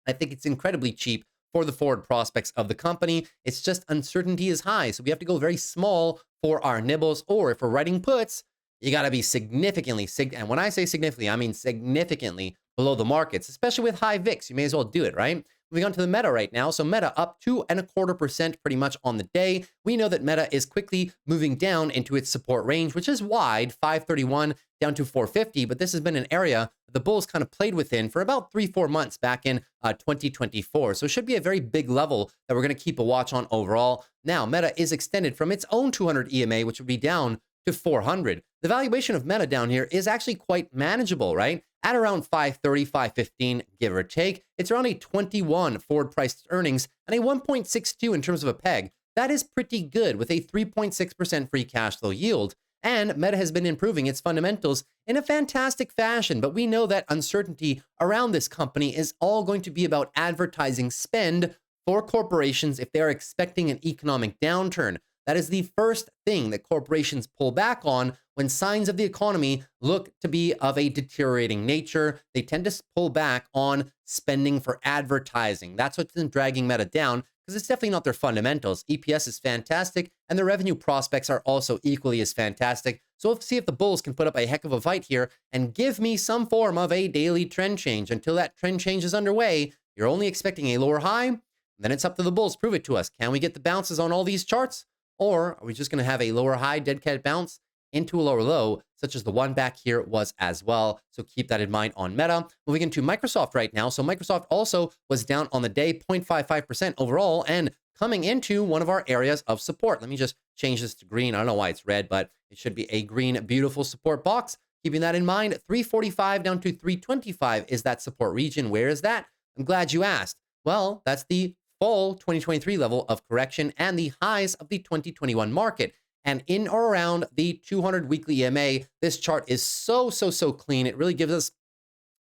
A: I think it's incredibly cheap for the forward prospects of the company. It's just uncertainty is high, so we have to go very small for our nibbles, or if we're writing puts, you got to be significantly, and when I say significantly, I mean significantly below the markets, especially with high VIX. You may as well do it, right? Moving on to the Meta right now. So Meta up 2.25% pretty much on the day. We know that Meta is quickly moving down into its support range, which is wide, 531 down to 450. But this has been an area that the bulls kind of played within for about 3-4 months back in 2024. So it should be a very big level that we're going to keep a watch on overall. Now, Meta is extended from its own 200 EMA, which would be down to 400. The valuation of Meta down here is actually quite manageable, right? At around 530, 515, give or take. It's around a 21 forward priced earnings and a 1.62 in terms of a PEG. That is pretty good with a 3.6% free cash flow yield. And Meta has been improving its fundamentals in a fantastic fashion, but we know that uncertainty around this company is all going to be about advertising spend for corporations if they're expecting an economic downturn. That is the first thing that corporations pull back on when signs of the economy look to be of a deteriorating nature. They tend to pull back on spending for advertising. That's what's been dragging Meta down, because it's definitely not their fundamentals. EPS is fantastic, and the revenue prospects are also equally as fantastic. So we'll see if the bulls can put up a heck of a fight here and give me some form of a daily trend change. Until that trend change is underway, you're only expecting a lower high. Then it's up to the bulls. Prove it to us. Can we get the bounces on all these charts? Or are we just going to have a lower high dead cat bounce into a lower low, such as the one back here was as well? So keep that in mind on Meta. Moving into Microsoft right now. So Microsoft also was down on the day, 0.55% overall, and coming into one of our areas of support. Let me just change this to green. I don't know why it's red, but it should be a green, beautiful support box. Keeping that in mind, 345 down to 325 is that support region. Where is that? I'm glad you asked. Well, that's the full 2023 level of correction and the highs of the 2021 market. And in or around the 200 weekly EMA, this chart is so clean. It really gives us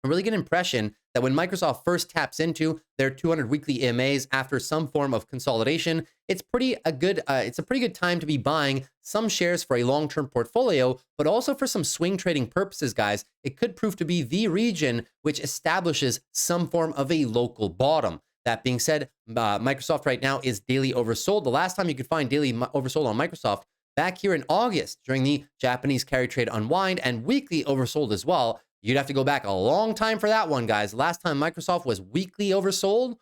A: a really good impression that when Microsoft first taps into their 200 weekly EMAs after some form of consolidation, it's a pretty good time to be buying some shares for a long-term portfolio, but also for some swing trading purposes, guys. It could prove to be the region which establishes some form of a local bottom. That being said, Microsoft right now is daily oversold. The last time you could find daily oversold on Microsoft back here in August during the Japanese carry trade unwind, and weekly oversold as well. You'd have to go back a long time for that one, guys. Last time Microsoft was weekly oversold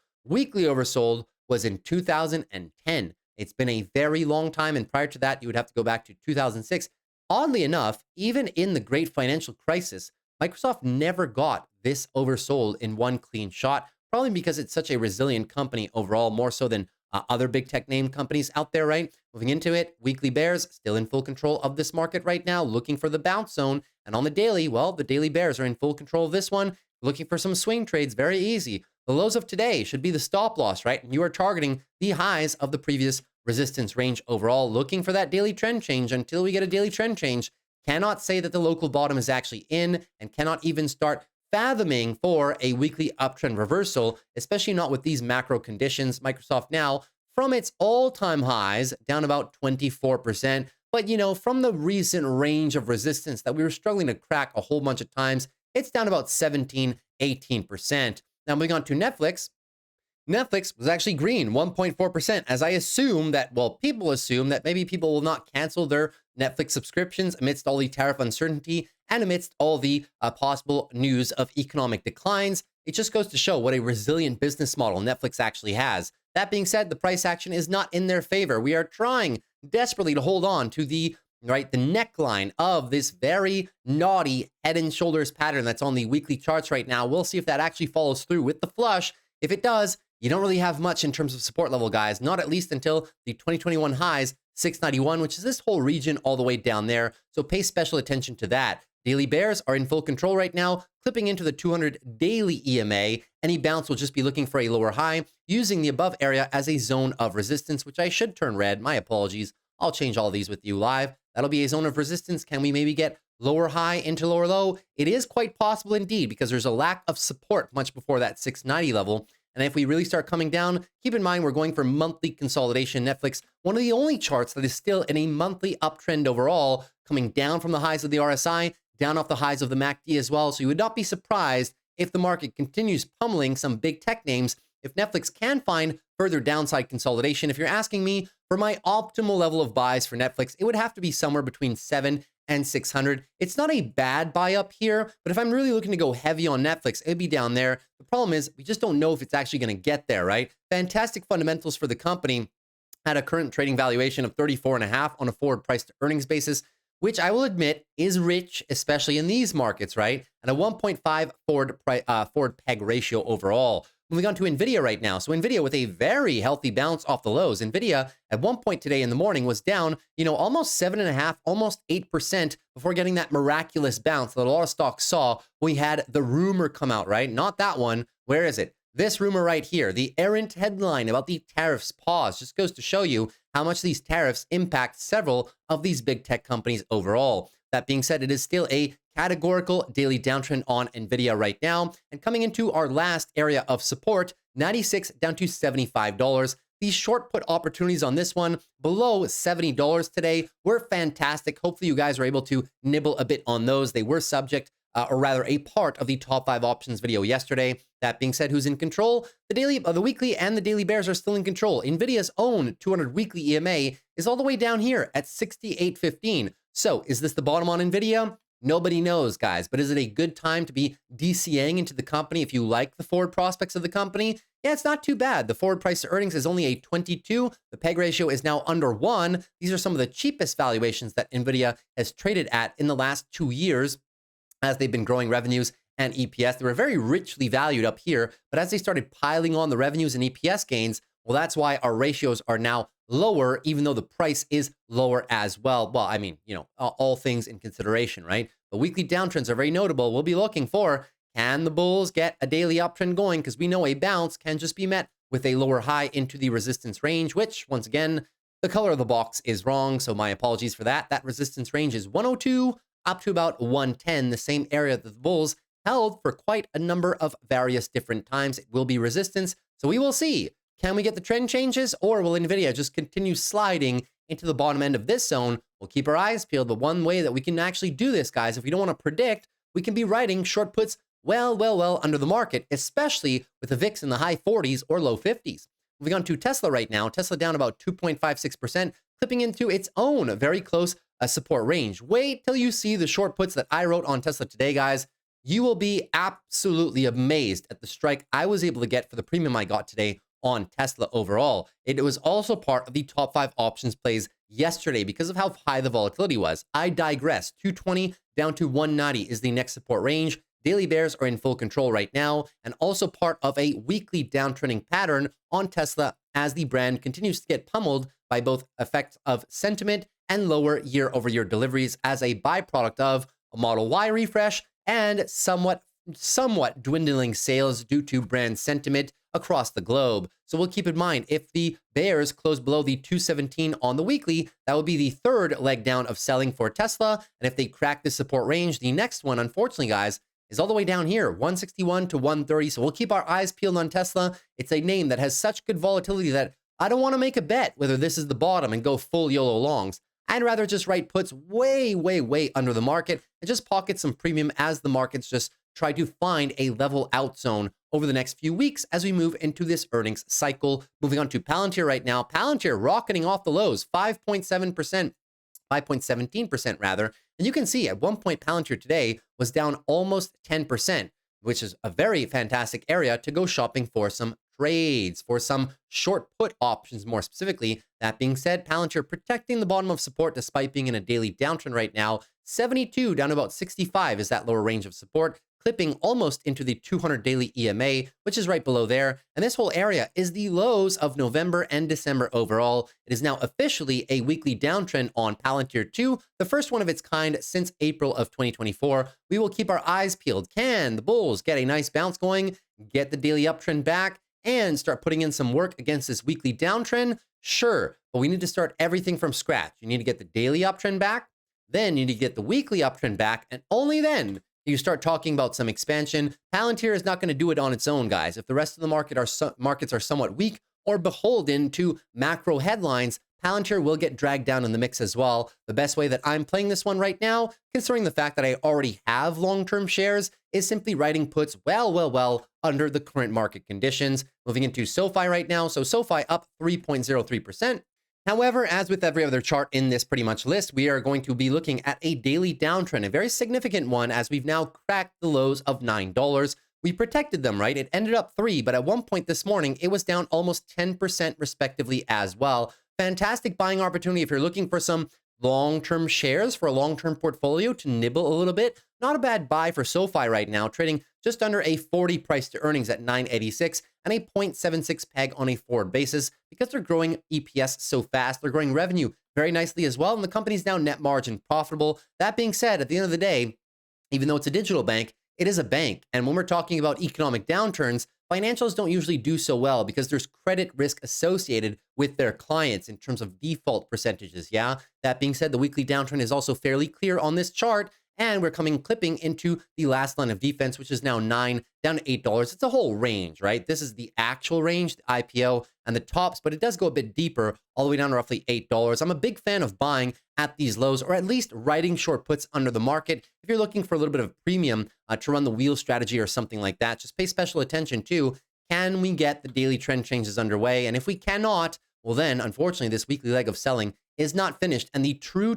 A: was in 2010. It's been a very long time, and prior to that, you would have to go back to 2006. Oddly enough, even in the great financial crisis, Microsoft never got this oversold in one clean shot. Probably because it's such a resilient company overall, more so than other big tech name companies out there, right? Moving into it, weekly bears still in full control of this market right now, looking for the bounce zone. And on the daily, well, the daily bears are in full control of this one, looking for some swing trades, very easy. The lows of today should be the stop loss, right? And you are targeting the highs of the previous resistance range overall, looking for that daily trend change. Until we get a daily trend change, cannot say that the local bottom is actually in, and cannot even start fathoming for a weekly uptrend reversal, especially not with these macro conditions. Microsoft now from its all-time highs down about 24%, but from the recent range of resistance that we were struggling to crack a whole bunch of times, it's down about 17, 18%. Now moving on to Netflix. Netflix was actually green, 1.4%, as I assume that, people assume that maybe people will not cancel their Netflix subscriptions amidst all the tariff uncertainty and amidst all the possible news of economic declines. It just goes to show what a resilient business model Netflix actually has. That being said, the price action is not in their favor. We are trying desperately to hold on to the neckline of this very naughty head and shoulders pattern that's on the weekly charts right now. We'll see if that actually follows through with the flush. If it does, you don't really have much in terms of support level, guys, not at least until the 2021 highs, 691, which is this whole region all the way down there. So pay special attention to that. Daily bears are in full control right now, clipping into the 200 daily EMA. Any bounce will just be looking for a lower high, using the above area as a zone of resistance, which I should turn red. My apologies. I'll change all these with you live. That'll be a zone of resistance. Can we maybe get lower high into lower low? It is quite possible indeed, because there's a lack of support much before that 690 level. And if we really start coming down, keep in mind we're going for monthly consolidation. Netflix, one of the only charts that is still in a monthly uptrend overall, coming down from the highs of the RSI, down off the highs of the MACD as well. So you would not be surprised if the market continues pummeling some big tech names, if Netflix can find further downside consolidation. If you're asking me for my optimal level of buys for Netflix, it would have to be somewhere between 7 and 600. It's not a bad buy up here, but if I'm really looking to go heavy on Netflix, it'd be down there. The problem is we just don't know if it's actually going to get there, right? Fantastic fundamentals for the company at a current trading valuation of 34.5 on a forward price to earnings basis, which I will admit is rich, especially in these markets, right? And a 1.5 forward peg ratio overall. Moving on to NVIDIA right now. So NVIDIA with a very healthy bounce off the lows. NVIDIA at one point today in the morning was down, almost 7.5, almost 8% before getting that miraculous bounce that a lot of stocks saw when we had the rumor come out, right? Not that one. Where is it? This rumor right here, the errant headline about the tariffs pause, just goes to show you how much these tariffs impact several of these big tech companies overall. That being said, it is still a categorical daily downtrend on NVIDIA right now. And coming into our last area of support, 96 down to $75. These short put opportunities on this one below $70 today were fantastic. Hopefully you guys were able to nibble a bit on those. They were subject, or rather a part of the top 5 options video yesterday. That being said, who's in control? The weekly and the daily bears are still in control. NVIDIA's own 200 weekly EMA is all the way down here at 68.15. So is this the bottom on NVIDIA? Nobody knows, guys, but is it a good time to be DCAing into the company if you like the forward prospects of the company? Yeah, it's not too bad. The forward price to earnings is only a 22. The PEG ratio is now under 1. These are some of the cheapest valuations that NVIDIA has traded at in the last 2 years as they've been growing revenues and EPS. They were very richly valued up here, but as they started piling on the revenues and EPS gains, well, that's why our ratios are now lower, even though the price is lower as well. Well, I mean, all things in consideration, right? The weekly downtrends are very notable. We'll be looking for, can the bulls get a daily uptrend going? Because we know a bounce can just be met with a lower high into the resistance range, which, once again, the color of the box is wrong. So my apologies for that. That resistance range is 102 up to about 110, the same area that the bulls held for quite a number of various different times. It will be resistance. So we will see. Can we get the trend changes, or will NVIDIA just continue sliding into the bottom end of this zone? We'll keep our eyes peeled, but one way that we can actually do this, guys, if we don't want to predict, we can be writing short puts well under the market, especially with the VIX in the high 40s or low 50s. Moving on to Tesla right now. Tesla down about 2.56%, clipping into its own very close support range. Wait till you see the short puts that I wrote on Tesla today, guys. You will be absolutely amazed at the strike I was able to get for the premium I got today on Tesla overall. It was also part of the top 5 options plays yesterday because of how high the volatility was. I digress. 220 down to 190 is the next support range. Daily bears are in full control right now, and also part of a weekly downtrending pattern on Tesla as the brand continues to get pummeled by both effects of sentiment and lower year-over-year deliveries as a byproduct of a Model Y refresh and somewhat dwindling sales due to brand sentiment across the globe. So we'll keep in mind, if the bears close below the 217 on the weekly, that will be the third leg down of selling for Tesla. And if they crack the support range, the next one, unfortunately, guys, is all the way down here, 161 to 130. So we'll keep our eyes peeled on Tesla. It's a name that has such good volatility that I don't want to make a bet whether this is the bottom and go full YOLO longs. I'd rather just write puts way under the market and just pocket some premium as the markets just try to find a level out zone over the next few weeks as we move into this earnings cycle. Moving on to Palantir right now. Palantir rocketing off the lows, 5.7%, 5.17% rather. And you can see at one point Palantir today was down almost 10%, which is a very fantastic area to go shopping for some trades for some short put options more specifically. That being said, Palantir protecting the bottom of support despite being in a daily downtrend right now. 72 down to about 65 is that lower range of support, clipping almost into the 200 daily EMA, which is right below there. And this whole area is the lows of November and December overall. It is now officially a weekly downtrend on Palantir 2, the first one of its kind since April of 2024. We will keep our eyes peeled. Can the bulls get a nice bounce going, get the daily uptrend back, and start putting in some work against this weekly downtrend? Sure, but we need to start everything from scratch. You need to get the daily uptrend back, then you need to get the weekly uptrend back, and only then you start talking about some expansion. Palantir is not going to do it on its own, guys. If the rest of the markets are somewhat weak or beholden to macro headlines, Palantir will get dragged down in the mix as well. The best way that I'm playing this one right now, considering the fact that I already have long-term shares, is simply writing puts well under the current market conditions. Moving into SOFI right now. So SOFI up 3.03%. However, as with every other chart in this pretty much list, we are going to be looking at a daily downtrend, a very significant one, as we've now cracked the lows of $9. We protected them, right? It ended up 3, but at one point this morning, it was down almost 10% respectively as well. Fantastic buying opportunity if you're looking for some long-term shares for a long-term portfolio to nibble a little bit. Not a bad buy for SOFI right now, trading just under a 40 price to earnings at 986 and a 0.76 peg on a forward basis because they're growing EPS so fast. They're growing revenue very nicely as well, and the company's now net margin profitable. That being said, at the end of the day, even though it's a digital bank, it is a bank. And when we're talking about economic downturns, financials don't usually do so well because there's credit risk associated with their clients in terms of default percentages, yeah? That being said, the weekly downtrend is also fairly clear on this chart, and we're clipping into the last line of defense, which is now 9 down to $8. It's a whole range, right? This is the actual range, the IPO and the tops, but it does go a bit deeper, all the way down to roughly $8. I'm a big fan of buying at these lows, or at least writing short puts under the market. If you're looking for a little bit of premium to run the wheel strategy or something like that, just pay special attention to, can we get the daily trend changes underway? And if we cannot, well then, unfortunately, this weekly leg of selling is not finished. And the true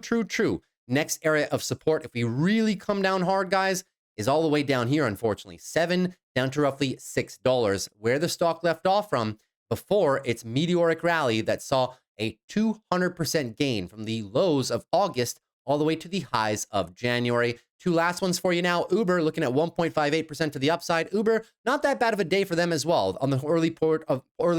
A: next area of support, if we really come down hard, guys, is all the way down here, unfortunately. 7 down to roughly $6, where the stock left off from before its meteoric rally that saw a 200% gain from the lows of August all the way to the highs of January. Two last ones for you now. Uber looking at 1.58% to the upside. Uber, not that bad of a day for them as well. On the early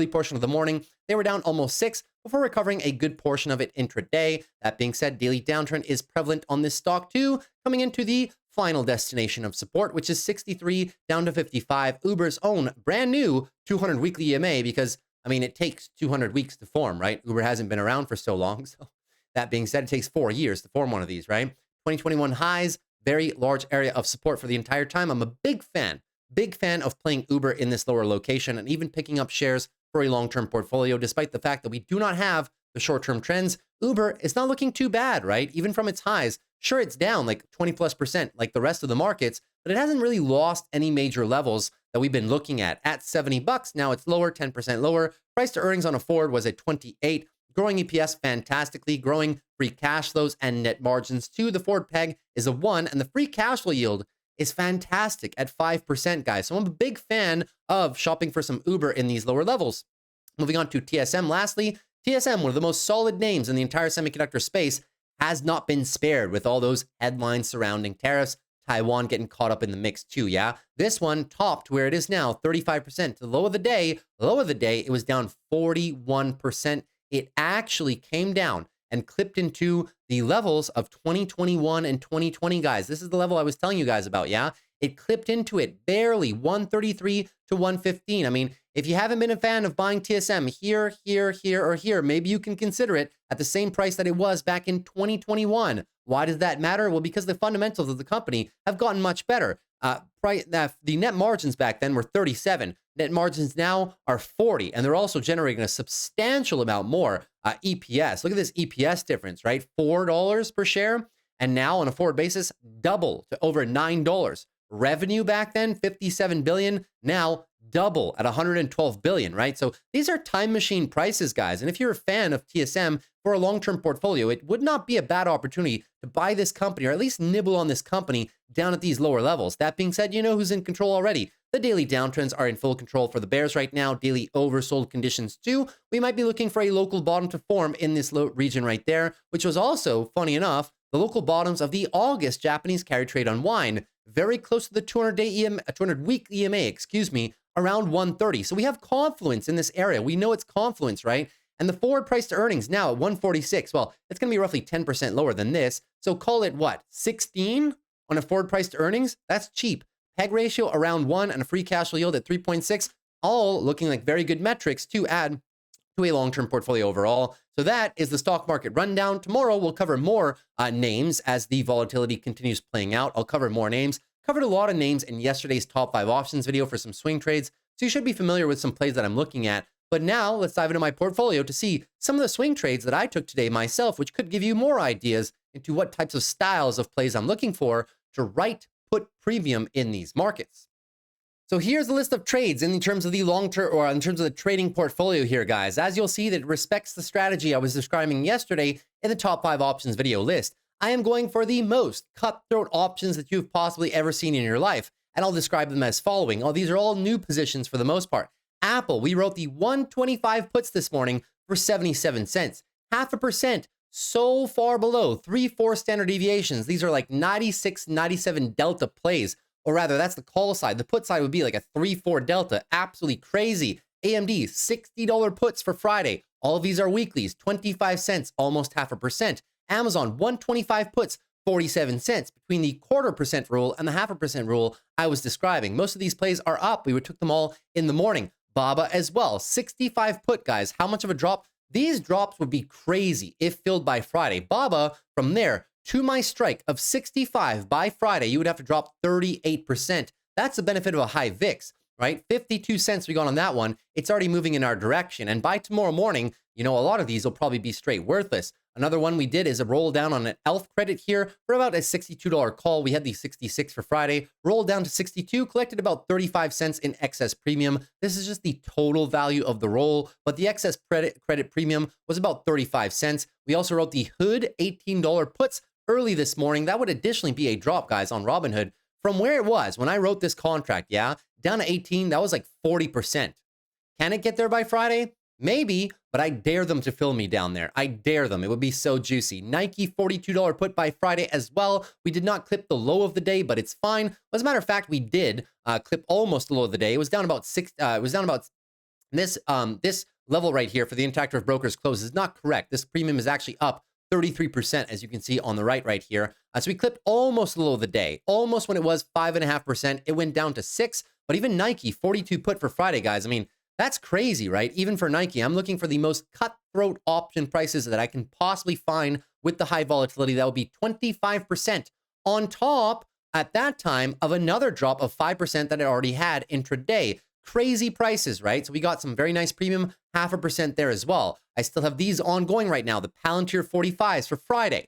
A: portion of the morning, they were down almost 6 before recovering a good portion of it intraday. That being said, daily downtrend is prevalent on this stock too, coming into the final destination of support, which is 63 down to 55. Uber's own brand new 200 weekly EMA, because I mean, it takes 200 weeks to form, right? Uber hasn't been around for so long. So that being said, it takes 4 years to form one of these, right? 2021 highs, very large area of support for the entire time. I'm a big fan of playing Uber in this lower location and even picking up shares for a long-term portfolio, despite the fact that we do not have the short-term trends. Uber is not looking too bad, right? Even from its highs. Sure, it's down like 20+% like the rest of the markets, but it hasn't really lost any major levels that we've been looking at 70 bucks. Now it's lower, 10% lower. Price to earnings on a forward was at 28. Growing EPS fantastically, growing free cash flows and net margins too. The forward peg is a 1, and the free cash flow yield is fantastic at 5%, guys. So I'm a big fan of shopping for some Uber in these lower levels. Moving on to TSM lastly. TSM, one of the most solid names in the entire semiconductor space, has not been spared with all those headlines surrounding tariffs. Taiwan getting caught up in the mix too, yeah? This one topped where it is now, 35%. The low of the day, it was down 41%. It actually came down and clipped into the levels of 2021 and 2020, guys. This is the level I was telling you guys about, yeah? It clipped into it barely, 133 to 115. I mean, if you haven't been a fan of buying TSM here, or here, maybe you can consider it at the same price that it was back in 2021. Why does that matter? Well, because the fundamentals of the company have gotten much better. The net margins back then were 37. Net margins now are 40, and they're also generating a substantial amount more EPS. Look at this EPS difference, right? $4 per share, and now on a forward basis, double to over $9. Revenue back then, $57 billion, now double at 112 billion, right? So these are time machine prices, guys. And if you're a fan of TSM for a long-term portfolio, it would not be a bad opportunity to buy this company or at least nibble on this company down at these lower levels. That being said, you know who's in control already. The daily downtrends are in full control for the bears right now. Daily oversold conditions too. We might be looking for a local bottom to form in this low region right there, which was also, funny enough, the local bottoms of the August Japanese carry trade unwind, very close to the 200-week EMA, excuse me, around 130. So we have confluence in this area. We know it's confluence, right? And the forward price to earnings now at 146. Well, it's going to be roughly 10% lower than this. So call it what? 16 on a forward price to earnings? That's cheap. PEG ratio around 1 and a free cash flow yield at 3.6, all looking like very good metrics to add to a long-term portfolio overall. So that is the stock market rundown. Tomorrow we'll cover more names as the volatility continues playing out. I'll cover more names. Covered a lot of names in yesterday's top 5 options video for some swing trades. So you should be familiar with some plays that I'm looking at. But now let's dive into my portfolio to see some of the swing trades that I took today myself, which could give you more ideas into what types of styles of plays I'm looking for to put premium in these markets. So here's a list of trades in terms of the long-term or in terms of the trading portfolio here, guys. As you'll see, that it respects the strategy I was describing yesterday in the top 5 options video list. I am going for the most cutthroat options that you've possibly ever seen in your life, and I'll describe them as following. These are all new positions for the most part. Apple, we wrote the 125 puts this morning for 77 cents. 0.5%, so far below 3-4 standard deviations. These are like 96, 97 delta plays, or rather that's the call side. The put side would be like a 3-4 delta. Absolutely crazy. AMD, $60 puts for Friday. All of these are weeklies, 25 cents, almost 0.5%. Amazon, 125 puts, 47 cents, between the 0.25% rule and the 0.5% rule I was describing. Most of these plays are up. We took them all in the morning. Baba as well, 65 put, guys. How much of a drop? These drops would be crazy if filled by Friday. Baba, from there to my strike of 65 by Friday, you would have to drop 38%. That's the benefit of a high VIX, right? 52 cents we got on that one. It's already moving in our direction. And by tomorrow morning, you know, a lot of these will probably be straight worthless. Another one we did is a roll down on an ELF credit here for about a $62 call. We had the 66 for Friday, rolled down to 62, collected about 35 cents in excess premium. This is just the total value of the roll, but the excess credit premium was about 35 cents. We also wrote the Hood $18 puts early this morning. That would additionally be a drop, guys, on Robinhood from where it was when I wrote this contract, yeah, down to 18. That was like 40%. Can it get there by Friday? Maybe, but I dare them to fill me down there. I dare them. It would be so juicy. Nike, $42 put by Friday as well. We did not clip the low of the day, but it's fine. As a matter of fact, we did clip almost the low of the day. It was down about this level right here for the Interactive Brokers close is not correct. This premium is actually up 33%, as you can see on the right here. So we clipped almost the low of the day, almost when it was 5.5%. It went down to 6, but even Nike, 42 put for Friday, guys. I mean, that's crazy, right? Even for Nike, I'm looking for the most cutthroat option prices that I can possibly find with the high volatility. That would be 25% on top at that time of another drop of 5% that I already had intraday. Crazy prices, right? So we got some very nice premium, 0.5% there as well. I still have these ongoing right now. The Palantir 45s for Friday.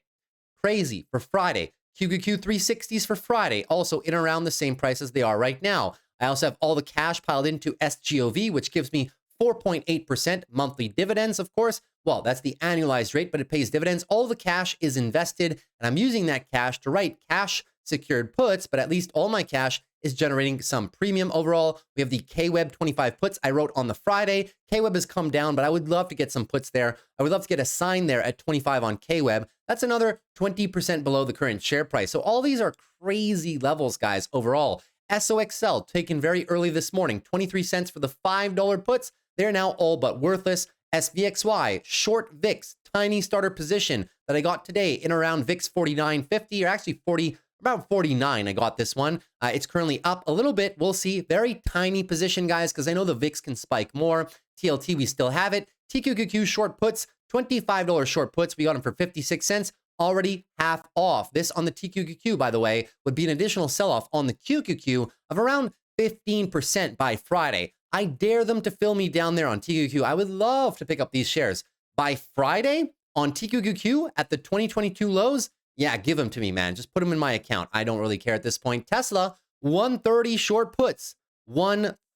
A: Crazy for Friday. QQQ 360s for Friday. Also in around the same price as they are right now. I also have all the cash piled into SGOV, which gives me 4.8% monthly dividends, of course. Well, that's the annualized rate, but it pays dividends. All the cash is invested, and I'm using that cash to write cash secured puts, but at least all my cash is generating some premium overall. We have the KWeb 25 puts I wrote on the Friday. KWeb has come down, but I would love to get some puts there. I would love to get a sign there at 25 on KWeb. That's another 20% below the current share price. So all these are crazy levels, guys, overall. SOXL taken very early this morning, 23 cents for the $5 puts. They're now all but worthless. SVXY, short VIX, tiny starter position that I got today in around VIX 49.50, or actually about 49. I got this one. It's currently up a little bit. We'll see. Very tiny position, guys, because I know the VIX can spike more. TLT, we still have it. TQQQ short puts, $25 short puts. We got them for 56 cents. Already half off. This on the TQQQ, by the way, would be an additional sell-off on the QQQ of around 15% by Friday. I dare them to fill me down there on TQQQ. I would love to pick up these shares. By Friday on TQQQ at the 2022 lows, yeah, give them to me, man. Just put them in my account. I don't really care at this point. Tesla, 130 short puts.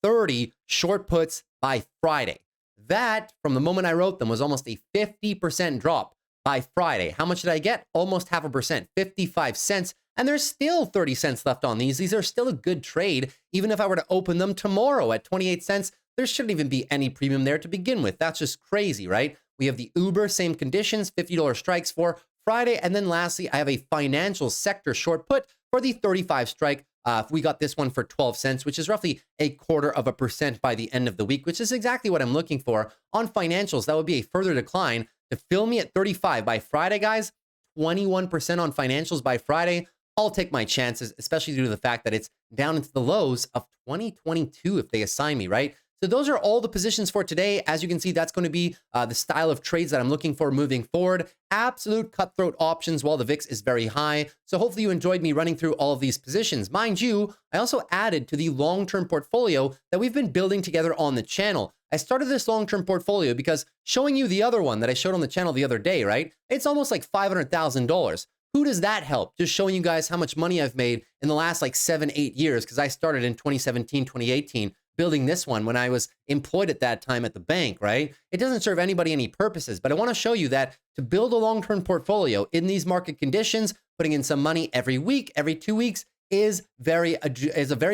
A: 30 short puts by Friday. That, from the moment I wrote them, was almost a 50% drop by Friday. How much did I get? Almost 0.5%, 55 cents. And there's still 30 cents left on these. These are still a good trade. Even if I were to open them tomorrow at 28 cents, there shouldn't even be any premium there to begin with. That's just crazy, right? We have the Uber, same conditions, $50 strikes for Friday. And then lastly, I have a financial sector short put for the 35 strike. We got this one for 12 cents, which is roughly 0.25% by the end of the week, which is exactly what I'm looking for. On financials, that would be a further decline to fill me at 35 by Friday, guys. 21% on financials by Friday. I'll take my chances, especially due to the fact that it's down into the lows of 2022 if they assign me, right? So those are all the positions for today. As you can see, that's going to be the style of trades that I'm looking for moving forward. Absolute cutthroat options while the VIX is very high. So hopefully you enjoyed me running through all of these positions. Mind you, I also added to the long-term portfolio that we've been building together on the channel. I started this long-term portfolio because showing you the other one that I showed on the channel the other day, right? It's almost like $500,000. Who does that help? Just showing you guys how much money I've made in the last like 7-8 years, because I started in 2017, 2018. Building this one when I was employed at that time at the bank, right? It doesn't serve anybody any purposes, but I want to show you that to build a long-term portfolio in these market conditions, putting in some money every week, every 2 weeks is a very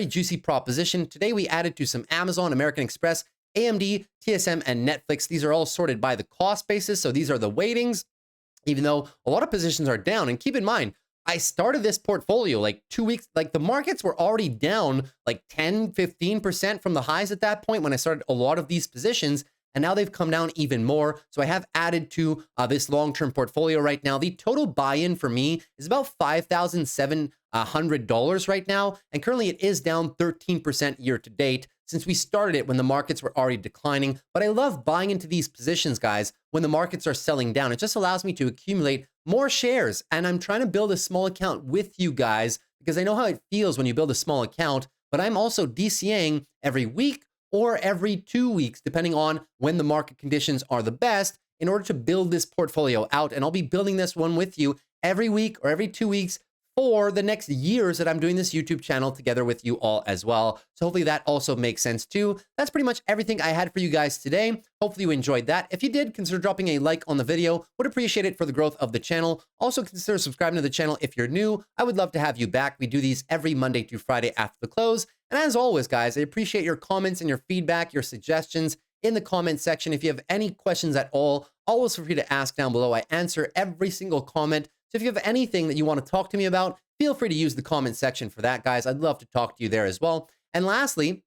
A: juicy proposition. Today we added to some Amazon, American Express, AMD, TSM, and Netflix. These are all sorted by the cost basis, so these are the weightings, even though a lot of positions are down. And keep in mind, I started this portfolio like 2 weeks, like the markets were already down like 10, 15% from the highs at that point when I started a lot of these positions. And now they've come down even more. So I have added to this long-term portfolio right now. The total buy-in for me is about $5,700 right now. And currently it is down 13% year to date since we started it when the markets were already declining. But I love buying into these positions, guys, when the markets are selling down. It just allows me to accumulate more shares. And I'm trying to build a small account with you guys because I know how it feels when you build a small account. But I'm also DCAing every week or every 2 weeks, depending on when the market conditions are the best, in order to build this portfolio out. And I'll be building this one with you every week or every 2 weeks for the next years that I'm doing this YouTube channel together with you all as well. So hopefully that also makes sense too. That's pretty much everything I had for you guys today. Hopefully you enjoyed that. If you did, consider dropping a like on the video. Would appreciate it for the growth of the channel. Also consider subscribing to the channel if you're new. I would love to have you back. We do these every Monday through Friday after the close. And as always, guys, I appreciate your comments and your feedback, your suggestions in the comment section. If you have any questions at all, always feel free to ask down below. I answer every single comment. So if you have anything that you want to talk to me about, feel free to use the comment section for that, guys. I'd love to talk to you there as well. And lastly,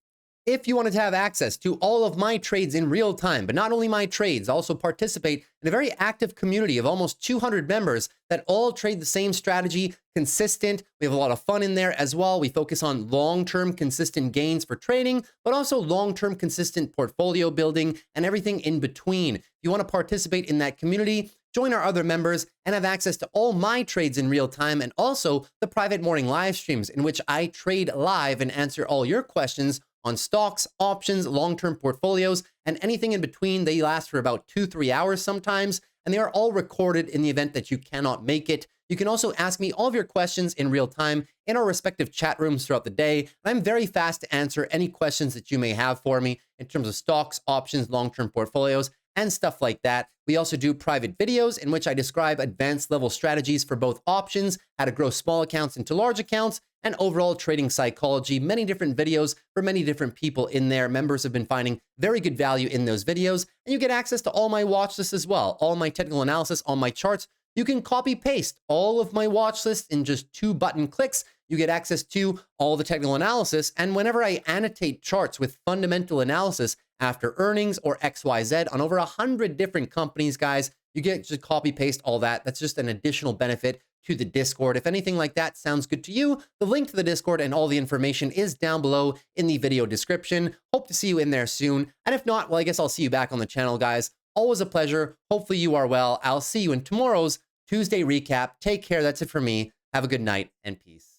A: if you wanted to have access to all of my trades in real time, but not only my trades, also participate in a very active community of almost 200 members that all trade the same strategy, consistent. We have a lot of fun in there as well. We focus on long-term consistent gains for trading, but also long-term consistent portfolio building and everything in between. If you want to participate in that community, join our other members and have access to all my trades in real time, and also the private morning live streams in which I trade live and answer all your questions on stocks, options, long-term portfolios, and anything in between. They last for about 2-3 hours sometimes, and they are all recorded in the event that you cannot make it. You can also ask me all of your questions in real time in our respective chat rooms throughout the day. I'm very fast to answer any questions that you may have for me in terms of stocks, options, long-term portfolios, and stuff like that. We also do private videos in which I describe advanced level strategies for both options, how to grow small accounts into large accounts, and overall trading psychology. Many different videos for many different people in there. Members have been finding very good value in those videos, and you get access to all my watch lists as well, all my technical analysis on my charts. You can copy paste all of my watch lists in just 2 button clicks. You get access to all the technical analysis, and whenever I annotate charts with fundamental analysis after earnings or XYZ on over 100 different companies, guys, you get to copy paste all that. That's just an additional benefit to the Discord. If anything like that sounds good to you, the link to the Discord and all the information is down below in the video description. Hope to see you in there soon. And if not, well, I guess I'll see you back on the channel, guys. Always a pleasure. Hopefully you are well. I'll see you in tomorrow's Tuesday recap. Take care. That's it for me. Have a good night and peace.